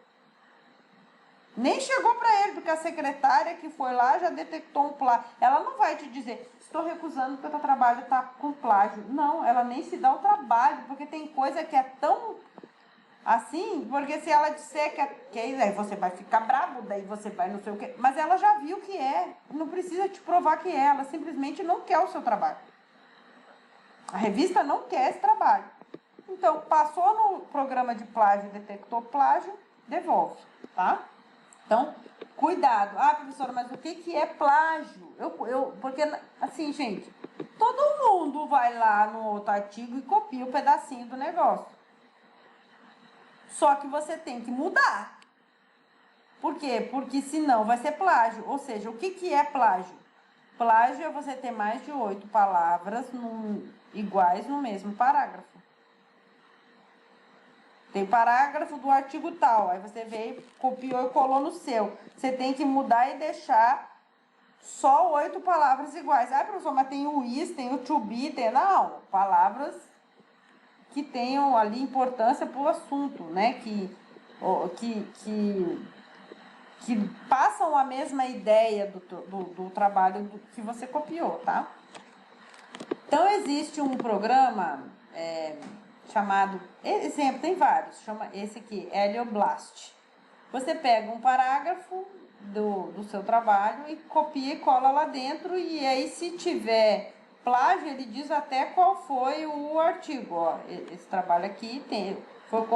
Nem chegou para ele, porque a secretária que foi lá já detectou um plágio. Ela não vai te dizer, estou recusando porque o teu trabalho está com plágio. Não, ela nem se dá o trabalho, porque tem coisa que é tão assim, porque se ela disser que é, aí você vai ficar bravo, daí você vai não sei o quê. Mas ela já viu que é, não precisa te provar que é, ela simplesmente não quer o seu trabalho. A revista não quer esse trabalho. Então, passou no programa de plágio, detectou plágio, devolve, tá? Então, cuidado. Professora, mas o que é plágio? Porque, assim, gente, todo mundo vai lá no outro artigo e copia um pedacinho do negócio. Só que você tem que mudar. Por quê? Porque senão vai ser plágio. Ou seja, o que é plágio? Plágio é você ter mais de 8 palavras iguais no mesmo parágrafo. Tem parágrafo do artigo tal, aí você veio, copiou e colou no seu. Você tem que mudar e deixar só 8 palavras iguais. Professor, mas tem o is, tem o to be, tem... Não, palavras que tenham ali importância para o assunto, né? Que passam a mesma ideia do trabalho que você copiou, tá? Então, existe um programa... chamado, exemplo, tem vários, chama esse aqui, Helioblast. Você pega um parágrafo do seu trabalho e copia e cola lá dentro, e aí se tiver plágio, ele diz até qual foi o artigo. Ó, esse trabalho aqui foi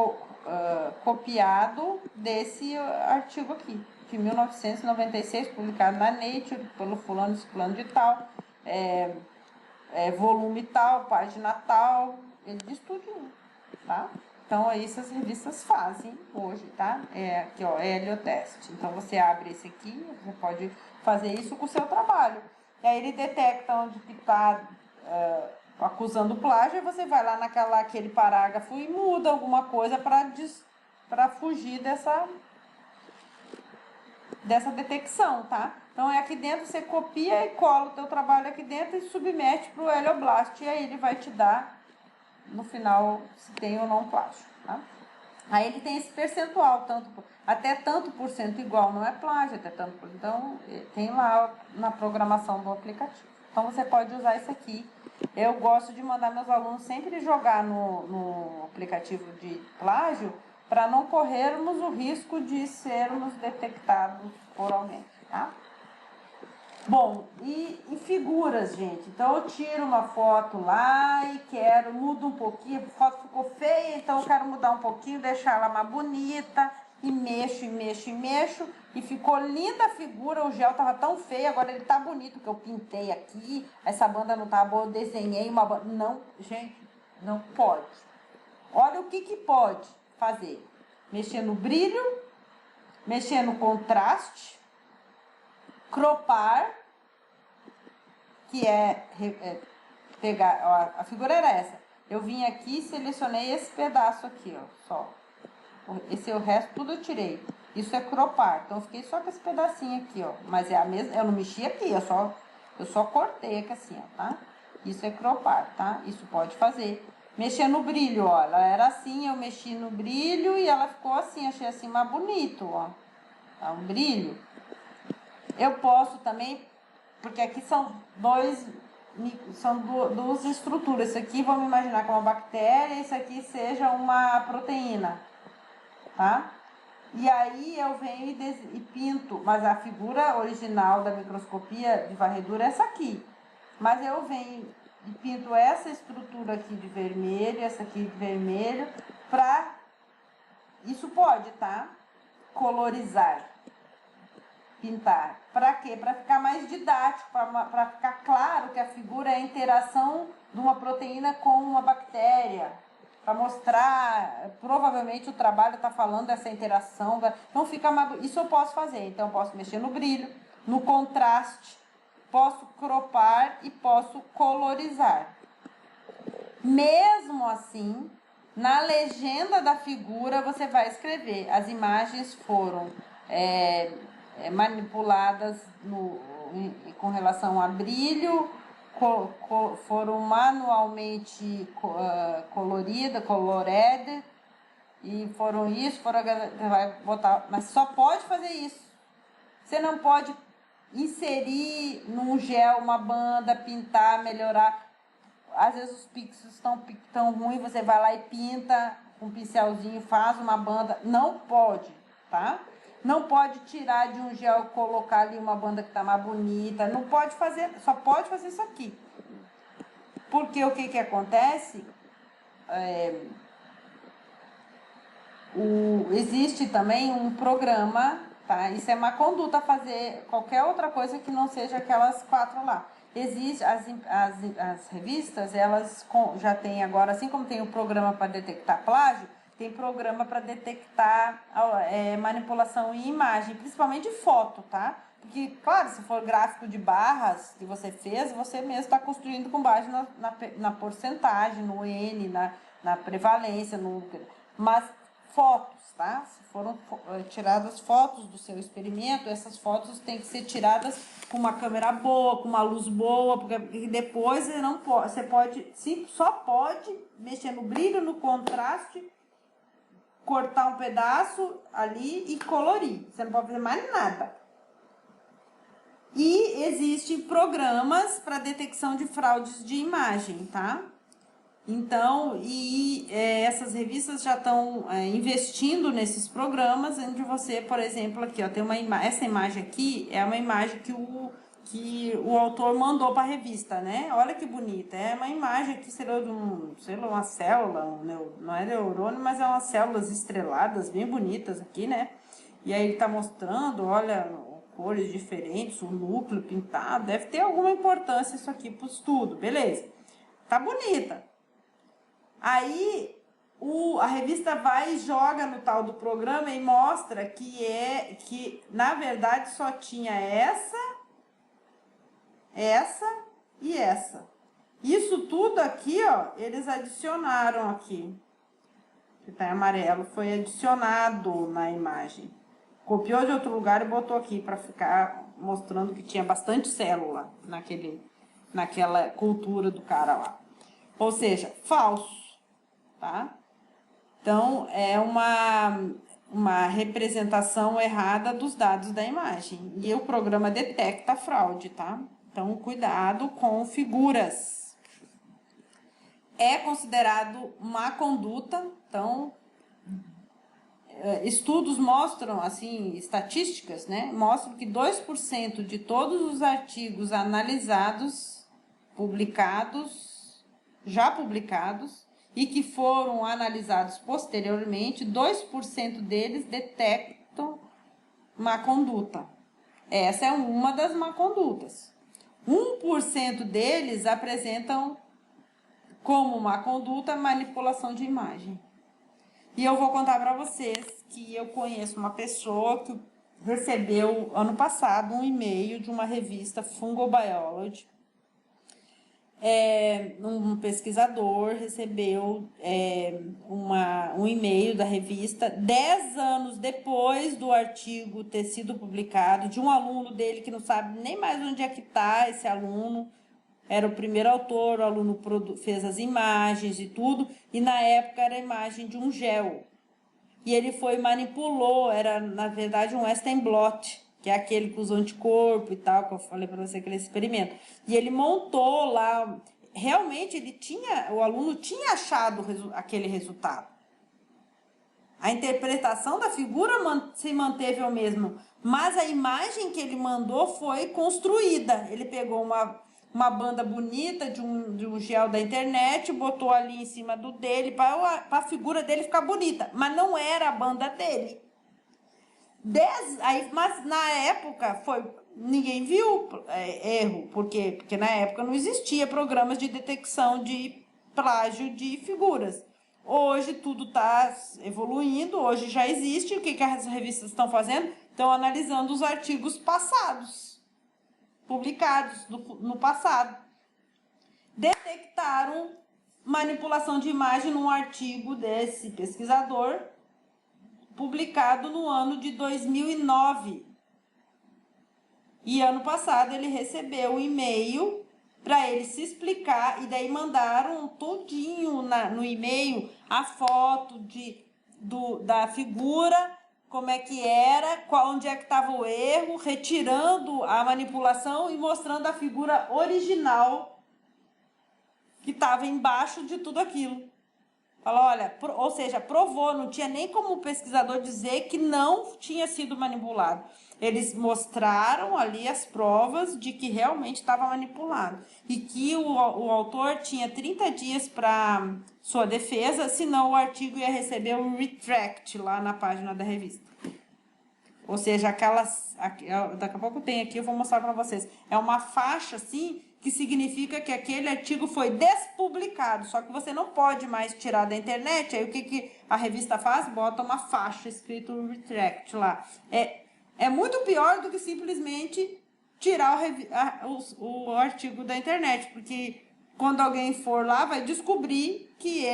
copiado desse artigo aqui, de 1996, publicado na Nature, pelo fulano de tal, volume tal, página tal, ele diz tudo, tá? Então, é isso as revistas fazem hoje, tá? Aqui, ó, Heliotest. Então, você abre esse aqui, você pode fazer isso com o seu trabalho. E aí, ele detecta onde está acusando plágio, e você vai lá naquele parágrafo e muda alguma coisa para fugir dessa detecção, tá? Então, aqui dentro, você copia e cola o teu trabalho aqui dentro e submete para o Helioblast, e aí ele vai te dar, no final, se tem ou não plágio, tá? Aí ele tem esse percentual, até tanto por cento igual não é plágio, até tanto por... Então, tem lá na programação do aplicativo. Então, você pode usar isso aqui. Eu gosto de mandar meus alunos sempre jogar no aplicativo de plágio, para não corrermos o risco de sermos detectados por alguém, tá? Bom, e figuras, gente. Então, eu tiro uma foto lá e mudo um pouquinho, a foto ficou feia, então eu quero mudar um pouquinho, deixar ela mais bonita, e mexo, e ficou linda a figura, o gel tava tão feio, agora ele tá bonito, que eu pintei aqui, essa banda não tá boa, eu desenhei uma banda. Não, gente, não pode. Olha o que pode fazer. Mexer no brilho, mexer no contraste, cropar, que pegar, ó, a figura era essa. Eu vim aqui e selecionei esse pedaço aqui, ó, só. O resto tudo eu tirei. Isso é cropar. Então, eu fiquei só com esse pedacinho aqui, ó. Mas é a mesma, eu não mexi aqui, eu só cortei aqui assim, ó, tá? Isso é cropar, tá? Isso pode fazer. Mexer no brilho, ó. Ela era assim, eu mexi no brilho e ela ficou assim, achei assim mais bonito, ó. tá? Um brilho. Eu posso também, porque aqui são duas estruturas. Isso aqui vamos imaginar que é uma bactéria, isso aqui seja uma proteína, tá? E aí eu venho e pinto, mas a figura original da microscopia de varredura é essa aqui. Mas eu venho e pinto essa estrutura aqui de vermelho, essa aqui de vermelho, isso pode, tá? Colorizar, pintar. Para quê? Para ficar mais didático, para ficar claro que a figura é a interação de uma proteína com uma bactéria. Para mostrar, provavelmente o trabalho está falando dessa interação. Então fica mais, isso eu posso fazer. Então eu posso mexer no brilho, no contraste, posso cropar e posso colorizar. Mesmo assim, na legenda da figura você vai escrever: as imagens foram manipuladas com relação a brilho, foram manualmente colored, e foram isso, vai botar, mas só pode fazer isso. Você não pode inserir num gel uma banda, pintar, melhorar. Às vezes os pixels estão tão ruins, você vai lá e pinta com um pincelzinho, faz uma banda. Não pode, tá? Não pode tirar de um gel, colocar ali uma banda que tá mais bonita. Não pode fazer, só pode fazer isso aqui. Porque o que acontece? Existe também um programa, tá? Isso é má conduta fazer qualquer outra coisa que não seja aquelas 4 lá. Existe as revistas, elas já tem agora, assim como tem o programa para detectar plágio, tem programa para detectar manipulação em imagem, principalmente foto, tá? Porque, claro, se for gráfico de barras que você fez, você mesmo está construindo com base na porcentagem, no N, na prevalência, mas fotos, tá? Se foram tiradas fotos do seu experimento, essas fotos têm que ser tiradas com uma câmera boa, com uma luz boa, porque depois você pode, só pode mexer no brilho, no contraste, cortar um pedaço ali e colorir. Você não pode fazer mais nada. E existem programas para detecção de fraudes de imagem, tá? Então, essas revistas já estão investindo nesses programas, onde você, por exemplo, aqui, ó, tem essa imagem aqui é uma imagem que o autor mandou para a revista, né? Olha que bonita, é uma imagem aqui, sei lá, uma célula, não é neurônio, mas é umas células estreladas, bem bonitas aqui, né? E aí ele está mostrando, olha, cores diferentes, o núcleo pintado, deve ter alguma importância isso aqui para o estudo, beleza? Tá bonita. Aí a revista vai e joga no tal do programa e mostra que na verdade só tinha essa e essa. Isso tudo aqui, ó, eles adicionaram aqui. Que tá em amarelo, foi adicionado na imagem. Copiou de outro lugar e botou aqui para ficar mostrando que tinha bastante célula naquela cultura do cara lá. Ou seja, falso. Tá? Então, é uma representação errada dos dados da imagem. E o programa detecta a fraude, tá? Então, cuidado com figuras. É considerado má conduta. Então, estudos mostram, assim, estatísticas, né? Mostram que 2% de todos os artigos analisados, já publicados, e que foram analisados posteriormente, 2% deles detectam má conduta. Essa é uma das má condutas. 1% deles apresentam como má conduta manipulação de imagem. E eu vou contar para vocês que eu conheço uma pessoa que recebeu ano passado um e-mail de uma revista Fungobiology. Um pesquisador recebeu um e-mail da revista 10 anos depois do artigo ter sido publicado, de um aluno dele que não sabe nem mais onde é que está esse aluno. Era o primeiro autor, o aluno fez as imagens e tudo, e na época era a imagem de um gel. e ele foi manipulou, era na verdade um Western blot, que é aquele que usa anticorpo e tal, que eu falei para você, aquele experimento. E ele montou lá, realmente o aluno tinha achado aquele resultado. A interpretação da figura se manteve o mesmo, mas a imagem que ele mandou foi construída. Ele pegou uma banda bonita de um gel da internet, botou ali em cima do dele para a figura dele ficar bonita, mas não era a banda dele. Mas na época ninguém viu erro, porque na época não existia programas de detecção de plágio de figuras. Hoje tudo está evoluindo, hoje já existe. O que as revistas estão fazendo? Estão analisando os artigos passados, publicados no passado. Detectaram manipulação de imagem num artigo desse pesquisador, publicado no ano de 2009. E ano passado ele recebeu um e-mail para ele se explicar, e daí mandaram todinho no e-mail a foto da figura, como é que era, onde é que estava o erro, retirando a manipulação e mostrando a figura original que estava embaixo de tudo aquilo. Falou, olha, ou seja, provou, não tinha nem como o pesquisador dizer que não tinha sido manipulado. Eles mostraram ali as provas de que realmente estava manipulado. E que o autor tinha 30 dias para sua defesa, senão o artigo ia receber um retract lá na página da revista. Ou seja, daqui a pouco tem aqui, eu vou mostrar para vocês. É uma faixa assim, que significa que aquele artigo foi despublicado, só que você não pode mais tirar da internet. Aí o que a revista faz? Bota uma faixa escrito retract lá. É muito pior do que simplesmente tirar o artigo da internet, porque quando alguém for lá, vai descobrir que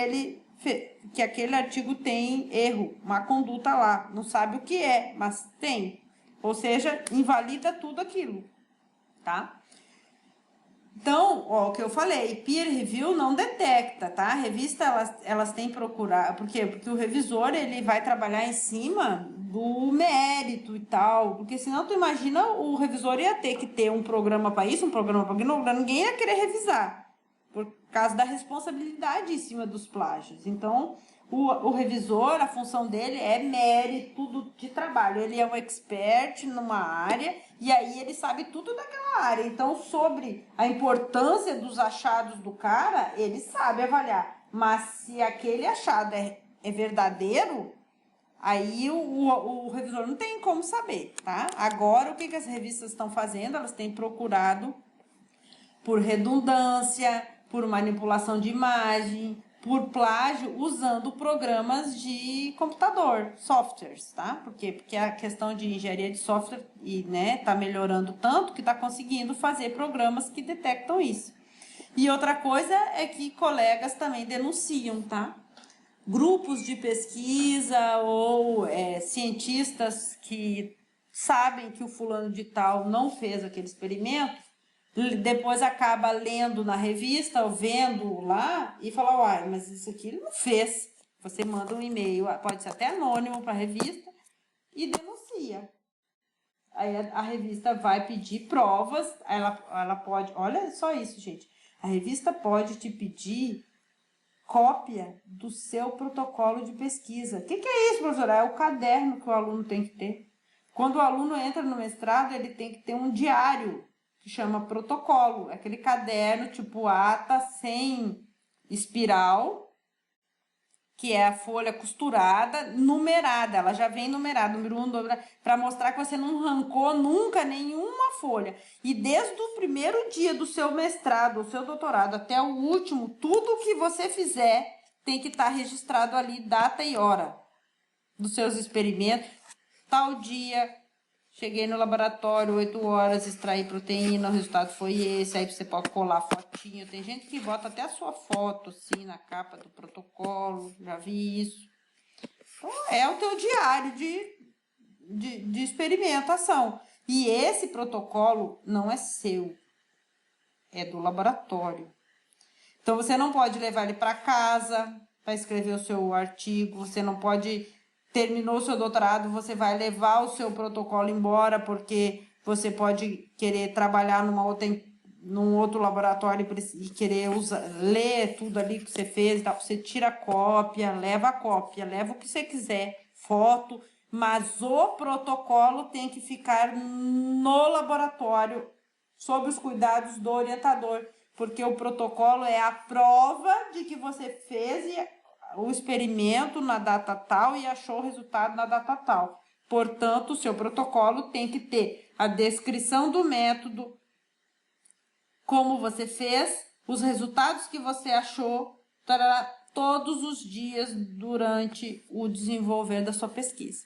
aquele artigo tem erro, uma conduta lá, não sabe o que é, mas tem. Ou seja, invalida tudo aquilo, tá? Então, o que eu falei, peer review não detecta, tá? A revista, elas têm que procurar, por quê? Porque o revisor, ele vai trabalhar em cima do mérito e tal, porque senão tu imagina, o revisor ia ter que ter um programa para isso, um programa para aquilo, ninguém ia querer revisar, por causa da responsabilidade em cima dos plágios. Então, o revisor, a função dele é mérito de trabalho. Ele é um expert numa área e aí ele sabe tudo daquela área. Então, sobre a importância dos achados do cara, ele sabe avaliar. Mas se aquele achado é verdadeiro, aí o revisor não tem como saber, tá? Agora, o que as revistas estão fazendo? Elas têm procurado por redundância, por manipulação de imagem, por plágio, usando programas de computador, softwares, tá? Por quê? Porque a questão de engenharia de software tá melhorando tanto que está conseguindo fazer programas que detectam isso. E outra coisa é que colegas também denunciam, tá? Grupos de pesquisa ou cientistas que sabem que o fulano de tal não fez aquele experimento, depois acaba lendo na revista ou vendo lá e fala, uai, mas isso aqui ele não fez. Você manda um e-mail, pode ser até anônimo para a revista, e denuncia. Aí a revista vai pedir provas, ela pode, olha só isso, gente, a revista pode te pedir cópia do seu protocolo de pesquisa. O que é isso, professora? É o caderno que o aluno tem que ter. Quando o aluno entra no mestrado, ele tem que ter um diário, que chama protocolo, aquele caderno tipo ata sem espiral, que é a folha costurada, numerada, ela já vem numerada, número 1, para mostrar que você não arrancou nunca nenhuma folha. E desde o primeiro dia do seu mestrado, o seu doutorado, até o último, tudo que você fizer tem que estar registrado ali, data e hora dos seus experimentos, tal dia. Cheguei no laboratório, 8 horas, extraí proteína, o resultado foi esse. Aí você pode colar fotinho. Tem gente que bota até a sua foto, assim, na capa do protocolo. Já vi isso. Então, é o teu diário de experimentação. E esse protocolo não é seu. É do laboratório. Então, você não pode levar ele para casa para escrever o seu artigo. Você não pode terminou o seu doutorado, você vai levar o seu protocolo embora, porque você pode querer trabalhar num outro laboratório e querer ler tudo ali que você fez e tal. Você tira a cópia, leva o que você quiser, foto, mas o protocolo tem que ficar no laboratório, sob os cuidados do orientador, porque o protocolo é a prova de que você fez o experimento na data tal e achou o resultado na data tal. Portanto, o seu protocolo tem que ter a descrição do método, como você fez, os resultados que você achou, todos os dias durante o desenvolver da sua pesquisa.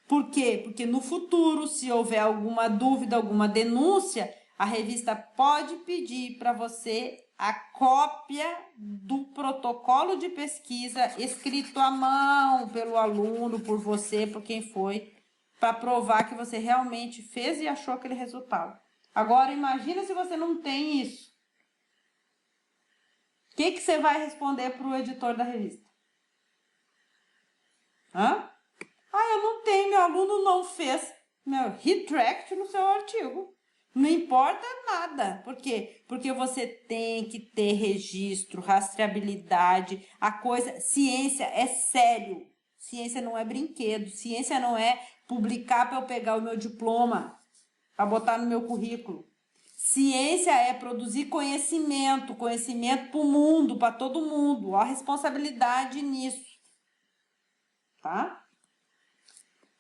Por quê? Porque no futuro, se houver alguma dúvida, alguma denúncia, a revista pode pedir para você a cópia do protocolo de pesquisa escrito à mão pelo aluno, por você, por quem foi, para provar que você realmente fez e achou aquele resultado. Agora, imagina se você não tem isso. O que você vai responder para o editor da revista? Hã? Eu não tenho, meu aluno não fez. Retract no seu artigo. Não importa nada. Por quê? Porque você tem que ter registro, rastreabilidade, ciência é sério. Ciência não é brinquedo. Ciência não é publicar para eu pegar o meu diploma, para botar no meu currículo. Ciência é produzir conhecimento para o mundo, para todo mundo. Há responsabilidade nisso. Tá?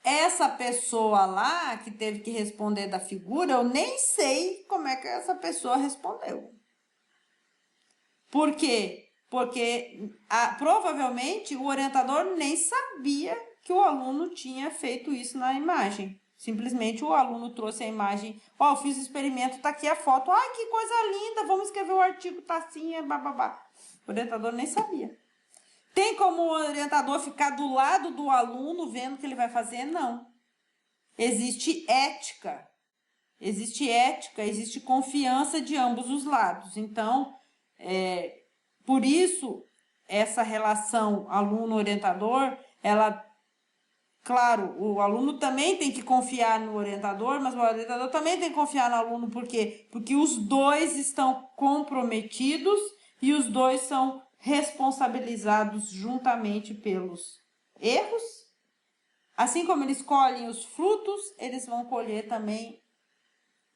Essa pessoa lá que teve que responder da figura, eu nem sei como é que essa pessoa respondeu. Por quê? Porque provavelmente o orientador nem sabia que o aluno tinha feito isso na imagem. Simplesmente o aluno trouxe a imagem. Eu fiz o experimento, tá aqui a foto. Ai, que coisa linda, vamos escrever o artigo, tá assim, bababá. O orientador nem sabia. Tem como o orientador ficar do lado do aluno vendo o que ele vai fazer? Não. Existe ética, existe confiança de ambos os lados. Então, por isso, essa relação aluno-orientador, claro, o aluno também tem que confiar no orientador, mas o orientador também tem que confiar no aluno. Por quê? Porque os dois estão comprometidos e os dois são responsabilizados juntamente pelos erros. Assim como eles colhem os frutos, eles vão colher também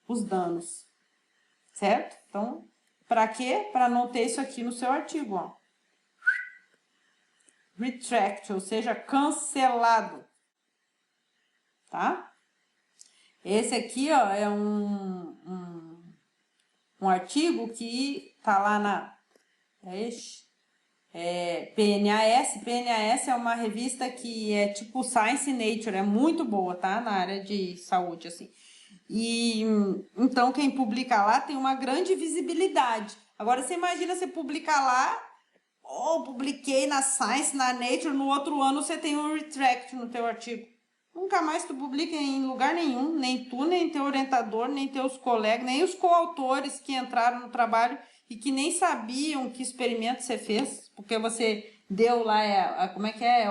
os danos. Certo? Então, para quê? Para não ter isso aqui no seu artigo, ó. Retract, ou seja, cancelado. Tá? Esse aqui, ó, é um artigo que tá lá na PNAS. PNAS é uma revista que é tipo Science Nature, é muito boa, tá? Na área de saúde, assim. E então quem publica lá tem uma grande visibilidade. Agora você imagina você publicar lá, publiquei na Science, na Nature, no outro ano você tem um retract no teu artigo. Nunca mais tu publica em lugar nenhum, nem tu, nem teu orientador, nem teus colegas, nem os coautores que entraram no trabalho e que nem sabiam que experimento você fez, porque você deu lá, como é que é?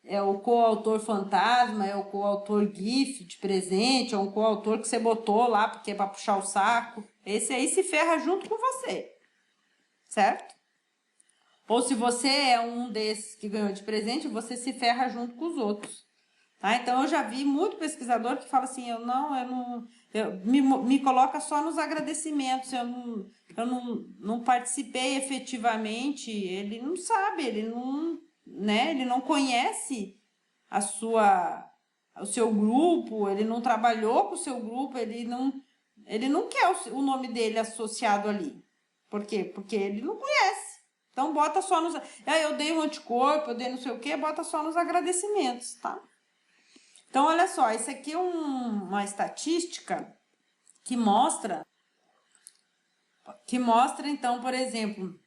É o coautor fantasma, é o coautor GIF de presente, é um coautor que você botou lá porque é para puxar o saco. Esse aí se ferra junto com você, certo? Ou se você é um desses que ganhou de presente, você se ferra junto com os outros. Tá? Então, eu já vi muito pesquisador que fala assim, me coloca só nos agradecimentos, eu não participei efetivamente, ele não sabe, ele não conhece o seu grupo, ele não trabalhou com o seu grupo, ele não quer o nome dele associado ali. Por quê? Porque ele não conhece. Então, bota só nos... eu dei um anticorpo, eu dei não sei o quê, bota só nos agradecimentos, tá? Então, olha só, isso aqui é uma estatística que mostra, então, por exemplo,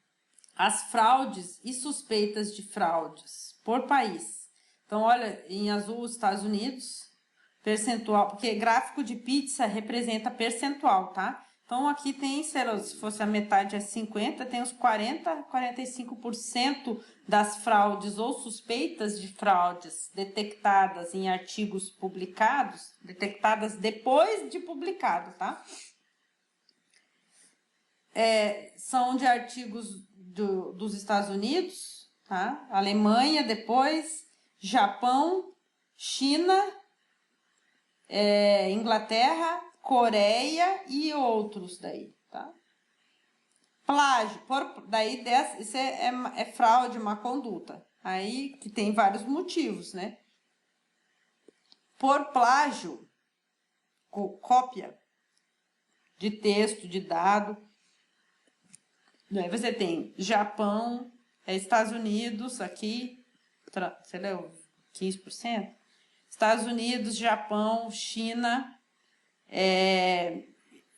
as fraudes e suspeitas de fraudes por país. Então, olha, em azul, os Estados Unidos, percentual, porque gráfico de pizza representa percentual, tá? Então, aqui tem, se fosse a metade é 50, tem os 40, 45% das fraudes ou suspeitas de fraudes detectadas em artigos publicados, detectadas depois de publicado, tá? São de artigos dos Estados Unidos, tá? Alemanha depois, Japão, China, Inglaterra, Coreia e outros daí, tá? Plágio, daí isso é fraude, má conduta. Aí que tem vários motivos, né? Por plágio, cópia de texto, de dado. Daí você tem Japão, Estados Unidos, aqui, você leu 15%? Estados Unidos, Japão, China,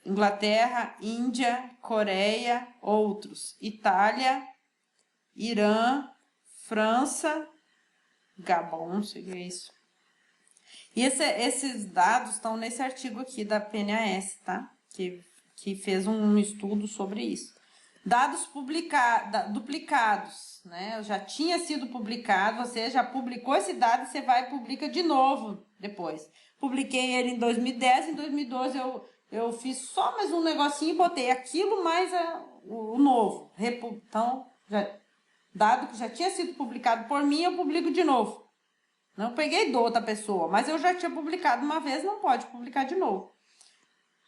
Inglaterra, Índia, Coreia, outros. Itália, Irã, França, Gabon, não sei o que é isso. E esses dados estão nesse artigo aqui da PNAS, tá? Que fez um estudo sobre isso. Dados duplicados, né? Já tinha sido publicado, você já publicou esse dado, você vai e publica de novo depois. Publiquei ele em 2010, em 2012 eu fiz só mais um negocinho e botei aquilo mais o novo. Então, dado que já tinha sido publicado por mim, eu publico de novo. Não peguei de outra pessoa, mas eu já tinha publicado uma vez, não pode publicar de novo.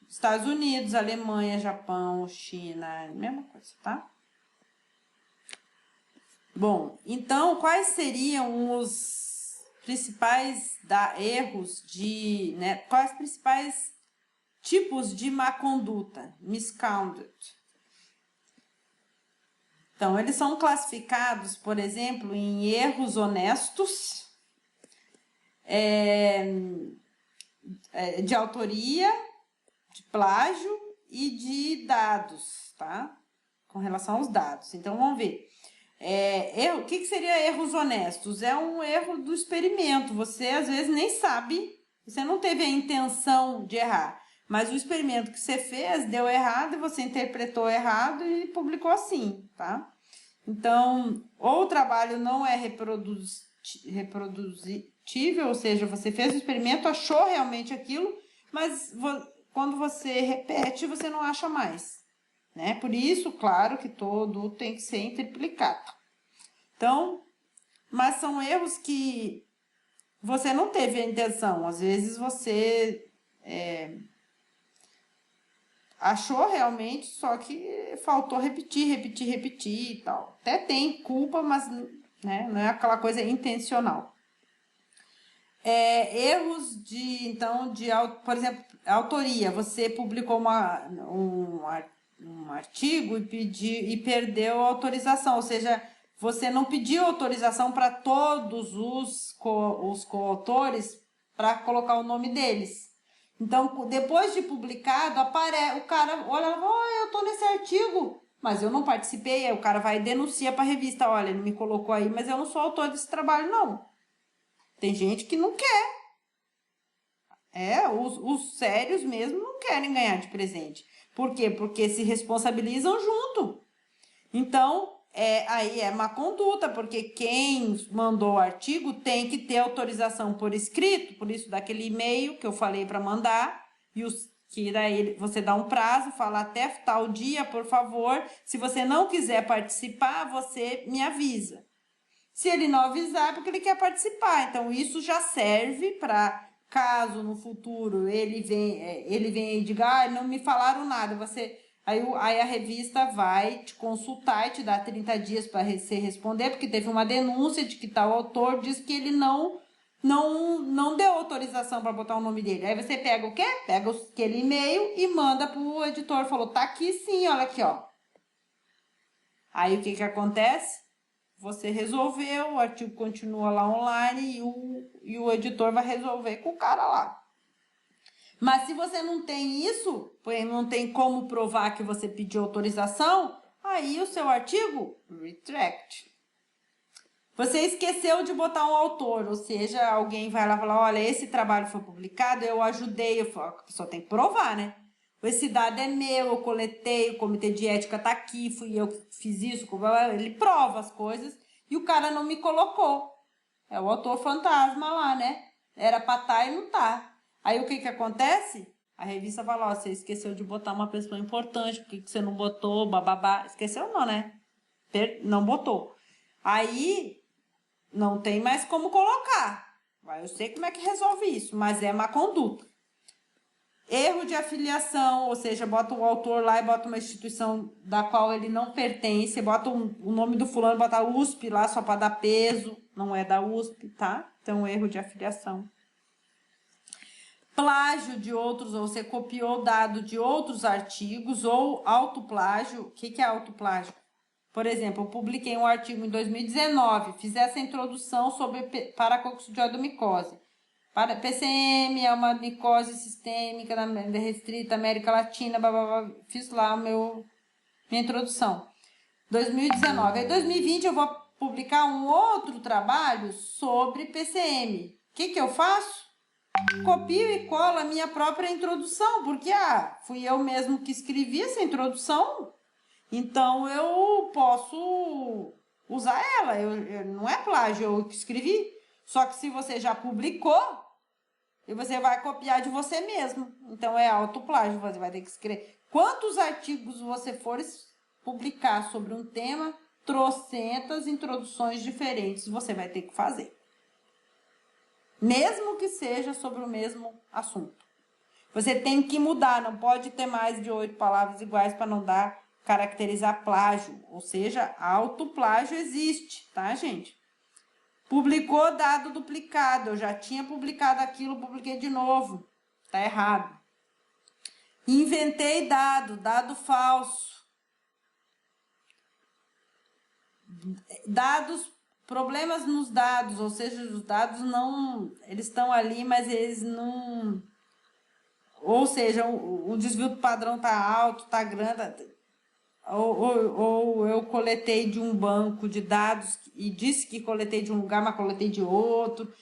Estados Unidos, Alemanha, Japão, China, mesma coisa, tá? Bom, então, quais seriam os principais erros né? Quais os principais tipos de má conduta, misconduct? Então, eles são classificados, por exemplo, em erros honestos, de autoria, de plágio e de dados, tá? Com relação aos dados. Então, vamos ver. O que seria erros honestos? É um erro do experimento. Você, às vezes, nem sabe, você não teve a intenção de errar, mas o experimento que você fez deu errado e você interpretou errado e publicou assim, tá? Então, ou o trabalho não é reproduzível, ou seja, você fez o experimento, achou realmente aquilo, mas quando você repete, você não acha mais, né? Por isso, claro que todo tem que ser interplicado. Então, mas são erros que você não teve a intenção. Às vezes você achou realmente, só que faltou repetir e tal. Até tem culpa, mas né, não é aquela coisa intencional. Erros por exemplo, autoria. Você publicou um artigo e perdeu a autorização, ou seja, você não pediu autorização para todos os coautores para colocar o nome deles. Então, depois de publicado, o cara olha e fala, eu tô nesse artigo, mas eu não participei. Aí o cara vai e denuncia para a revista, olha, ele me colocou aí, mas eu não sou autor desse trabalho, não. Tem gente que não quer. Os sérios mesmo não querem ganhar de presente. Por quê? Porque se responsabilizam junto. Então, aí é má conduta, porque quem mandou o artigo tem que ter autorização por escrito, por isso daquele e-mail que eu falei para mandar, que daí você dá um prazo, fala até tal dia, por favor. Se você não quiser participar, você me avisa. Se ele não avisar, é porque ele quer participar. Então, isso já serve para, caso no futuro ele venha e diga, não me falaram nada, aí a revista vai te consultar e te dá 30 dias para você responder, porque teve uma denúncia de que tal autor disse que ele não deu autorização para botar o nome dele. Aí você pega o quê? Pega aquele e-mail e manda pro editor. Falou, tá aqui sim, olha aqui, ó. Aí o que acontece? Você resolveu, o artigo continua lá online e o editor vai resolver com o cara lá. Mas se você não tem isso, não tem como provar que você pediu autorização, aí o seu artigo, retract. Você esqueceu de botar um autor, ou seja, alguém vai lá e fala, olha, esse trabalho foi publicado, eu ajudei, a pessoa tem que provar, né? esse dado é meu, eu coletei, o comitê de ética tá aqui, fui eu que fiz isso, ele prova as coisas e o cara não me colocou. É o autor fantasma lá, né? Era pra estar e não tá. Aí o que que acontece? A revista fala, ó, você esqueceu de botar uma pessoa importante, por que que você não botou, bababá. Esqueceu não, né? Não botou. Aí não tem mais como colocar. Eu sei como é que resolve isso, mas é má conduta. Erro de afiliação, ou seja, bota o autor lá e bota uma instituição da qual ele não pertence, bota o nome do fulano, bota a USP lá só para dar peso, não é da USP, tá? Então, erro de afiliação. Plágio de outros, ou você copiou dado de outros artigos, ou autoplágio. O que é autoplágio? Por exemplo, eu publiquei um artigo em 2019, fiz essa introdução sobre paracoccidioidomicose. PCM é uma micose sistêmica restrita América Latina, blá, blá, blá. Fiz lá minha introdução. 2019. Em 2020 eu vou publicar um outro trabalho sobre PCM. O que eu faço? Copio e colo a minha própria introdução, porque fui eu mesmo que escrevi essa introdução, então eu posso usar ela. Não é plágio, eu que escrevi. Só que se você já publicou, e você vai copiar de você mesmo. Então é autoplágio, você vai ter que escrever. Quantos artigos você for publicar sobre um tema, trocentas introduções diferentes você vai ter que fazer. Mesmo que seja sobre o mesmo assunto. Você tem que mudar, não pode ter mais de 8 palavras iguais para não caracterizar plágio. Ou seja, autoplágio existe, tá, gente? Publicou dado duplicado. Eu já tinha publicado aquilo, publiquei de novo. Tá errado. Inventei dado falso. Problemas nos dados, ou seja, os dados não, eles estão ali, mas eles não, ou seja, o desvio do padrão tá alto, tá grande, ou eu coletei de um banco de dados e disse que coletei de um lugar, mas coletei de outro.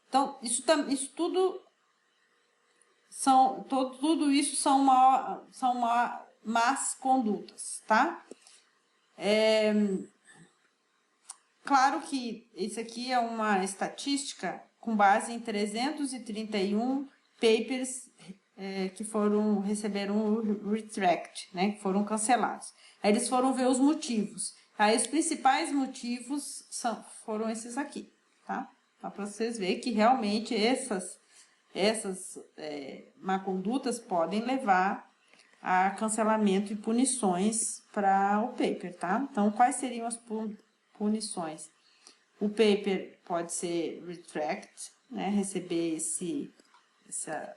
Então, isso tudo tudo isso são más condutas, tá? Claro que isso aqui é uma estatística com base em 331 papers que receberam o retract, né, que foram cancelados. Aí eles foram ver os motivos. Aí os principais motivos foram esses aqui, tá? Para vocês verem que realmente essas má condutas podem levar a cancelamento e punições para o paper, tá? Então, quais seriam as punições? O paper pode ser retract, né? Receber essa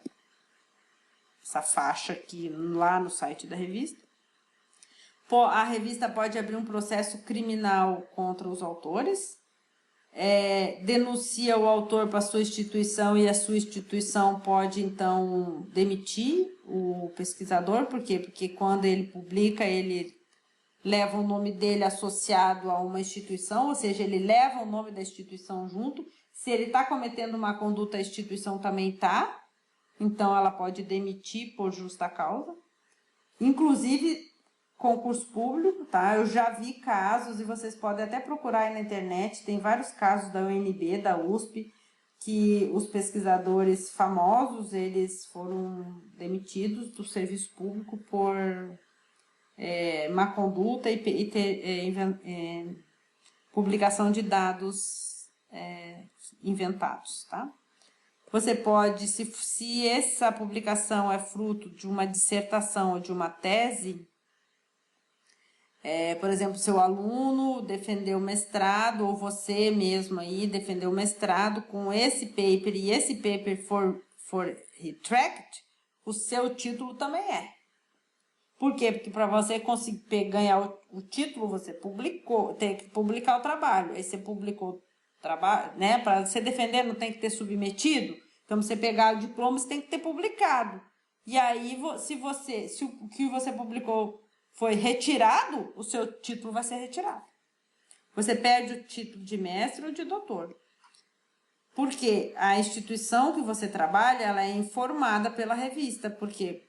faixa aqui lá no site da revista. A revista pode abrir um processo criminal contra os autores. Denuncia o autor para a sua instituição e a sua instituição pode, então, demitir o pesquisador. Por quê? Porque quando ele publica, ele leva o nome dele associado a uma instituição, ou seja, ele leva o nome da instituição junto. Se ele está cometendo uma conduta, a instituição também está. Então, ela pode demitir por justa causa. Inclusive, concurso público, tá? Eu já vi casos, e vocês podem até procurar aí na internet, tem vários casos da UNB, da USP, que os pesquisadores famosos, eles foram demitidos do serviço público por má conduta e publicação de dados inventados, tá? Você pode, se essa publicação é fruto de uma dissertação ou de uma tese, por exemplo, seu aluno defendeu o mestrado, ou você mesmo aí defendeu o mestrado com esse paper, e esse paper for retract, o seu título também é. Por quê? Porque para você conseguir ganhar o título, você tem que publicar o trabalho. Aí você publicou o trabalho, né? Para você defender, não tem que ter submetido. Então, você pegar o diploma, você tem que ter publicado. E aí, se o que você publicou foi retirado, o seu título vai ser retirado. Você perde o título de mestre ou de doutor. Porque a instituição que você trabalha, ela é informada pela revista. Porque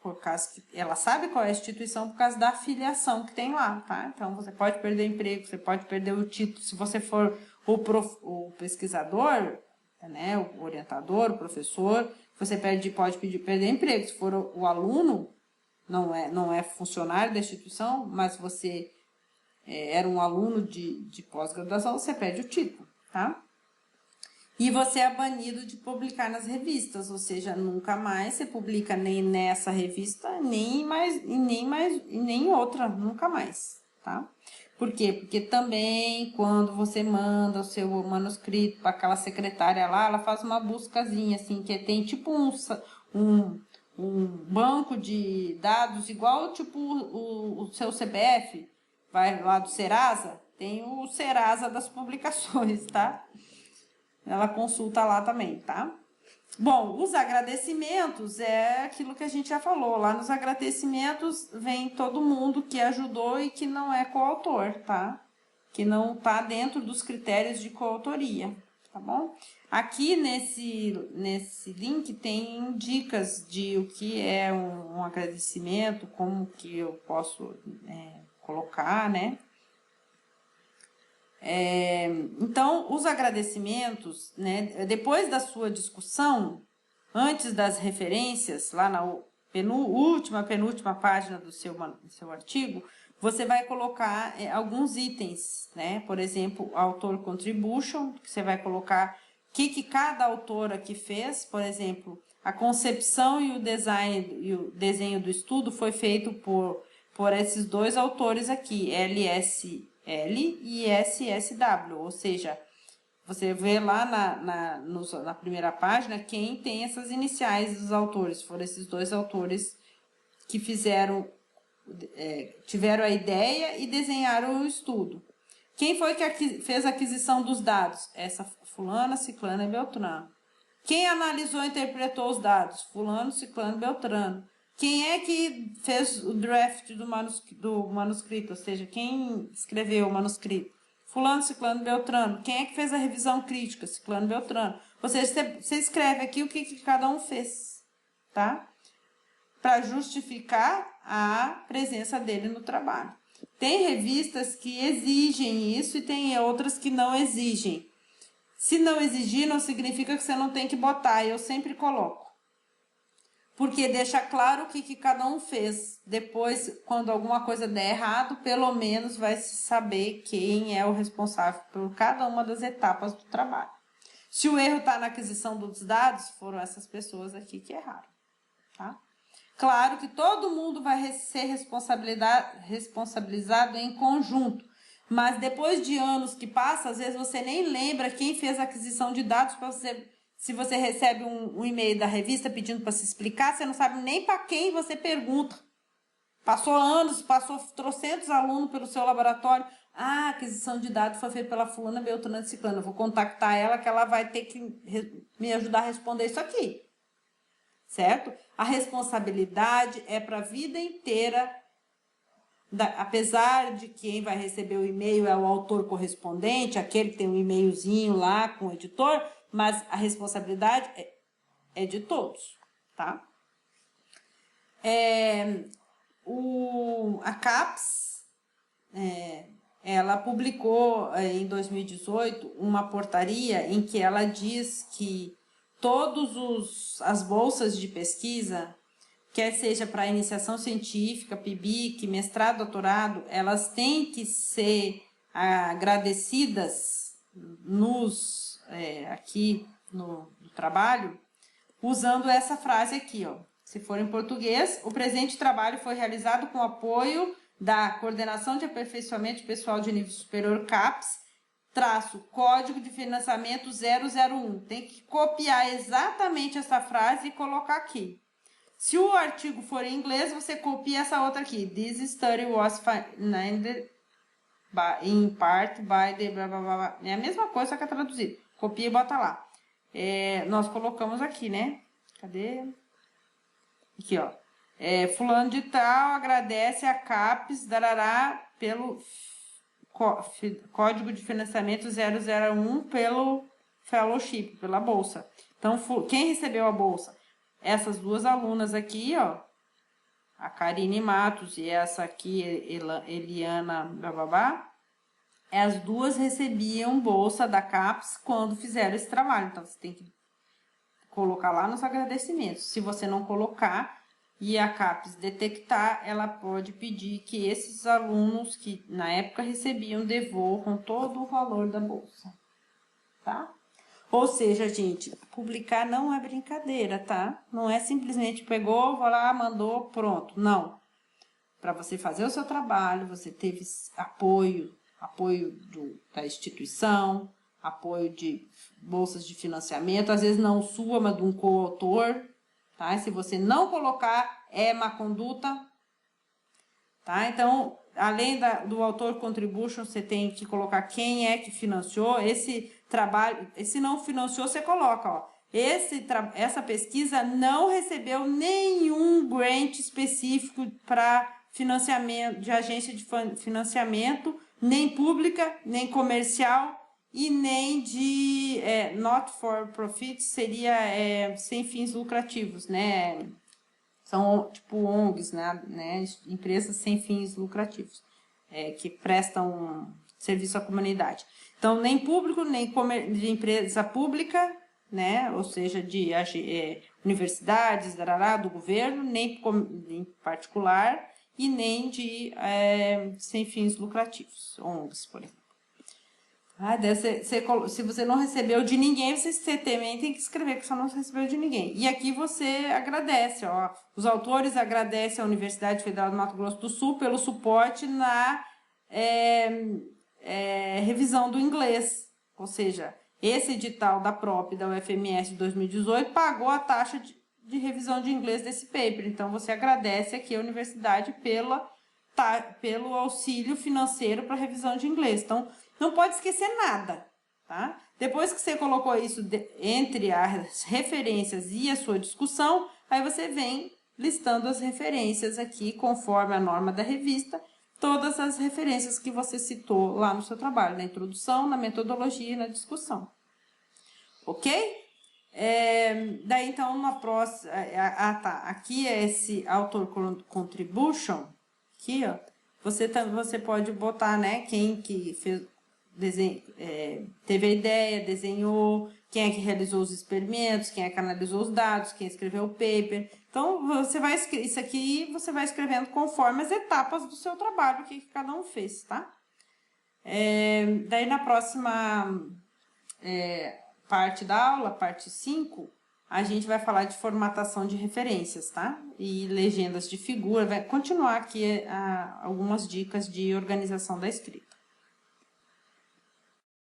por causa que ela sabe qual é a instituição por causa da afiliação que tem lá, tá? Então, você pode perder o emprego, você pode perder o título. Se você for o pesquisador, né, o orientador, o professor, você pode perder emprego. Se for o aluno, não é funcionário da instituição, mas você era um aluno de pós-graduação, você perde o título, tá? E você é banido de publicar nas revistas, ou seja, nunca mais você publica nem nessa revista, nem em outra, nunca mais, tá? Por quê? Porque também quando você manda o seu manuscrito para aquela secretária lá, ela faz uma buscazinha assim, que tem tipo um banco de dados igual tipo o seu CPF, vai lá do Serasa, tem o Serasa das publicações, tá? Ela consulta lá também, tá? Bom, os agradecimentos é aquilo que a gente já falou. Lá nos agradecimentos vem todo mundo que ajudou e que não é coautor, tá? Que não tá dentro dos critérios de coautoria, tá bom? Aqui nesse link tem dicas de o que é um agradecimento, como que eu posso colocar, né? Então, os agradecimentos, né, depois da sua discussão, antes das referências, lá na penúltima página do seu artigo, você vai colocar alguns itens, né? Por exemplo, author contribution, que você vai colocar o que cada autor aqui fez. Por exemplo, a concepção e o desenho do estudo foi feito por esses dois autores aqui, LSL e SSW, ou seja, você vê lá na primeira página quem tem essas iniciais dos autores, foram esses dois autores que tiveram a ideia e desenharam o estudo. Quem foi que fez a aquisição dos dados? Essa fulana, ciclana e beltrano. Quem analisou e interpretou os dados? Fulano, ciclano e beltrano. Quem é que fez o draft do manuscrito, ou seja, quem escreveu o manuscrito? Fulano, ciclano, beltrano. Quem é que fez a revisão crítica? Ciclano, beltrano. Ou seja, você escreve aqui o que cada um fez, tá? Para justificar a presença dele no trabalho. Tem revistas que exigem isso e tem outras que não exigem. Se não exigir, não significa que você não tem que botar. Eu sempre coloco. Porque deixa claro o que cada um fez. Depois, quando alguma coisa der errado, pelo menos vai se saber quem é o responsável por cada uma das etapas do trabalho. Se o erro está na aquisição dos dados, foram essas pessoas aqui que erraram, tá? Claro que todo mundo vai ser responsabilizado em conjunto, mas depois de anos que passam, às vezes você nem lembra quem fez a aquisição de dados para você. Se você recebe um e-mail da revista pedindo para se explicar, você não sabe nem para quem você pergunta. Passou anos, passou trocentos alunos pelo seu laboratório. Ah, a aquisição de dados foi feita pela fulana, beltrana, ciclana. Eu vou contactar ela que ela vai ter que me ajudar a responder isso aqui. Certo? A responsabilidade é para a vida inteira. Apesar de quem vai receber o e-mail é o autor correspondente, aquele que tem um e-mailzinho lá com o editor, mas a responsabilidade é de todos, tá? A CAPES, ela publicou em 2018 uma portaria em que ela diz que todas as bolsas de pesquisa, quer seja para iniciação científica, PIBIC, mestrado, doutorado, elas têm que ser agradecidas aqui no trabalho, usando essa frase aqui, ó. Se for em português, o presente trabalho foi realizado com apoio da Coordenação de Aperfeiçoamento Pessoal de Nível Superior CAPES, Código de Financiamento 001. Tem que copiar exatamente essa frase e colocar aqui. Se o artigo for em inglês, você copia essa outra aqui. This study was funded in part by the blá, blá, blá. É a mesma coisa, só que é traduzido. Copia e bota lá. Nós colocamos aqui, né? Cadê? Aqui, ó. Fulano de tal agradece a CAPES, darará, pelo Código de Financiamento 001 pelo fellowship, pela bolsa. Então, quem recebeu a bolsa? Essas duas alunas aqui, ó, a Karine Matos e essa aqui, Eliana Bababá, as duas recebiam bolsa da CAPES quando fizeram esse trabalho. Então, você tem que colocar lá nos agradecimentos. Se você não colocar e a CAPES detectar, ela pode pedir que esses alunos que na época recebiam devolvam todo o valor da bolsa, tá? Ou seja, gente, publicar não é brincadeira, tá? Não é simplesmente pegou, vou lá, mandou, pronto. Não. Para você fazer o seu trabalho, você teve apoio da instituição, apoio de bolsas de financiamento, às vezes não sua, mas de um coautor, tá? E se você não colocar, é má conduta, tá? Então, além do autor contribution, você tem que colocar quem é que financiou esse trabalho. Se não financiou, você coloca, ó, essa pesquisa não recebeu nenhum grant específico para financiamento, de agência de financiamento, nem pública, nem comercial e nem de not for profit, seria sem fins lucrativos, né? São tipo ONGs, né? Empresas sem fins lucrativos, que prestam serviço à comunidade. Então, nem público, nem de empresa pública, né? Ou seja, de universidades, do governo, nem em particular, e nem de sem fins lucrativos, ONGs, por exemplo. Se você não recebeu de ninguém, você também tem que escrever que você não recebeu de ninguém. E aqui você agradece, ó. Os autores agradecem à Universidade Federal do Mato Grosso do Sul pelo suporte na revisão do inglês. Ou seja, esse edital da PROP da UFMS de 2018 pagou a taxa de revisão de inglês desse paper. Então, você agradece aqui a universidade pelo auxílio financeiro para revisão de inglês. Então, não pode esquecer nada, tá? Depois que você colocou isso entre as referências e a sua discussão, aí você vem listando as referências aqui, conforme a norma da revista, todas as referências que você citou lá no seu trabalho, na introdução, na metodologia e na discussão. Ok? Daí, então, na próxima... tá. Aqui é esse author contribution. Aqui, ó. Você pode botar, né, quem que fez... teve a ideia, desenhou, quem é que realizou os experimentos, quem é que analisou os dados, quem escreveu o paper. Então, isso aqui você vai escrevendo conforme as etapas do seu trabalho, o que cada um fez, tá? Daí, na próxima parte da aula, parte 5, a gente vai falar de formatação de referências, tá? E legendas de figura. Vai continuar aqui algumas dicas de organização da escrita.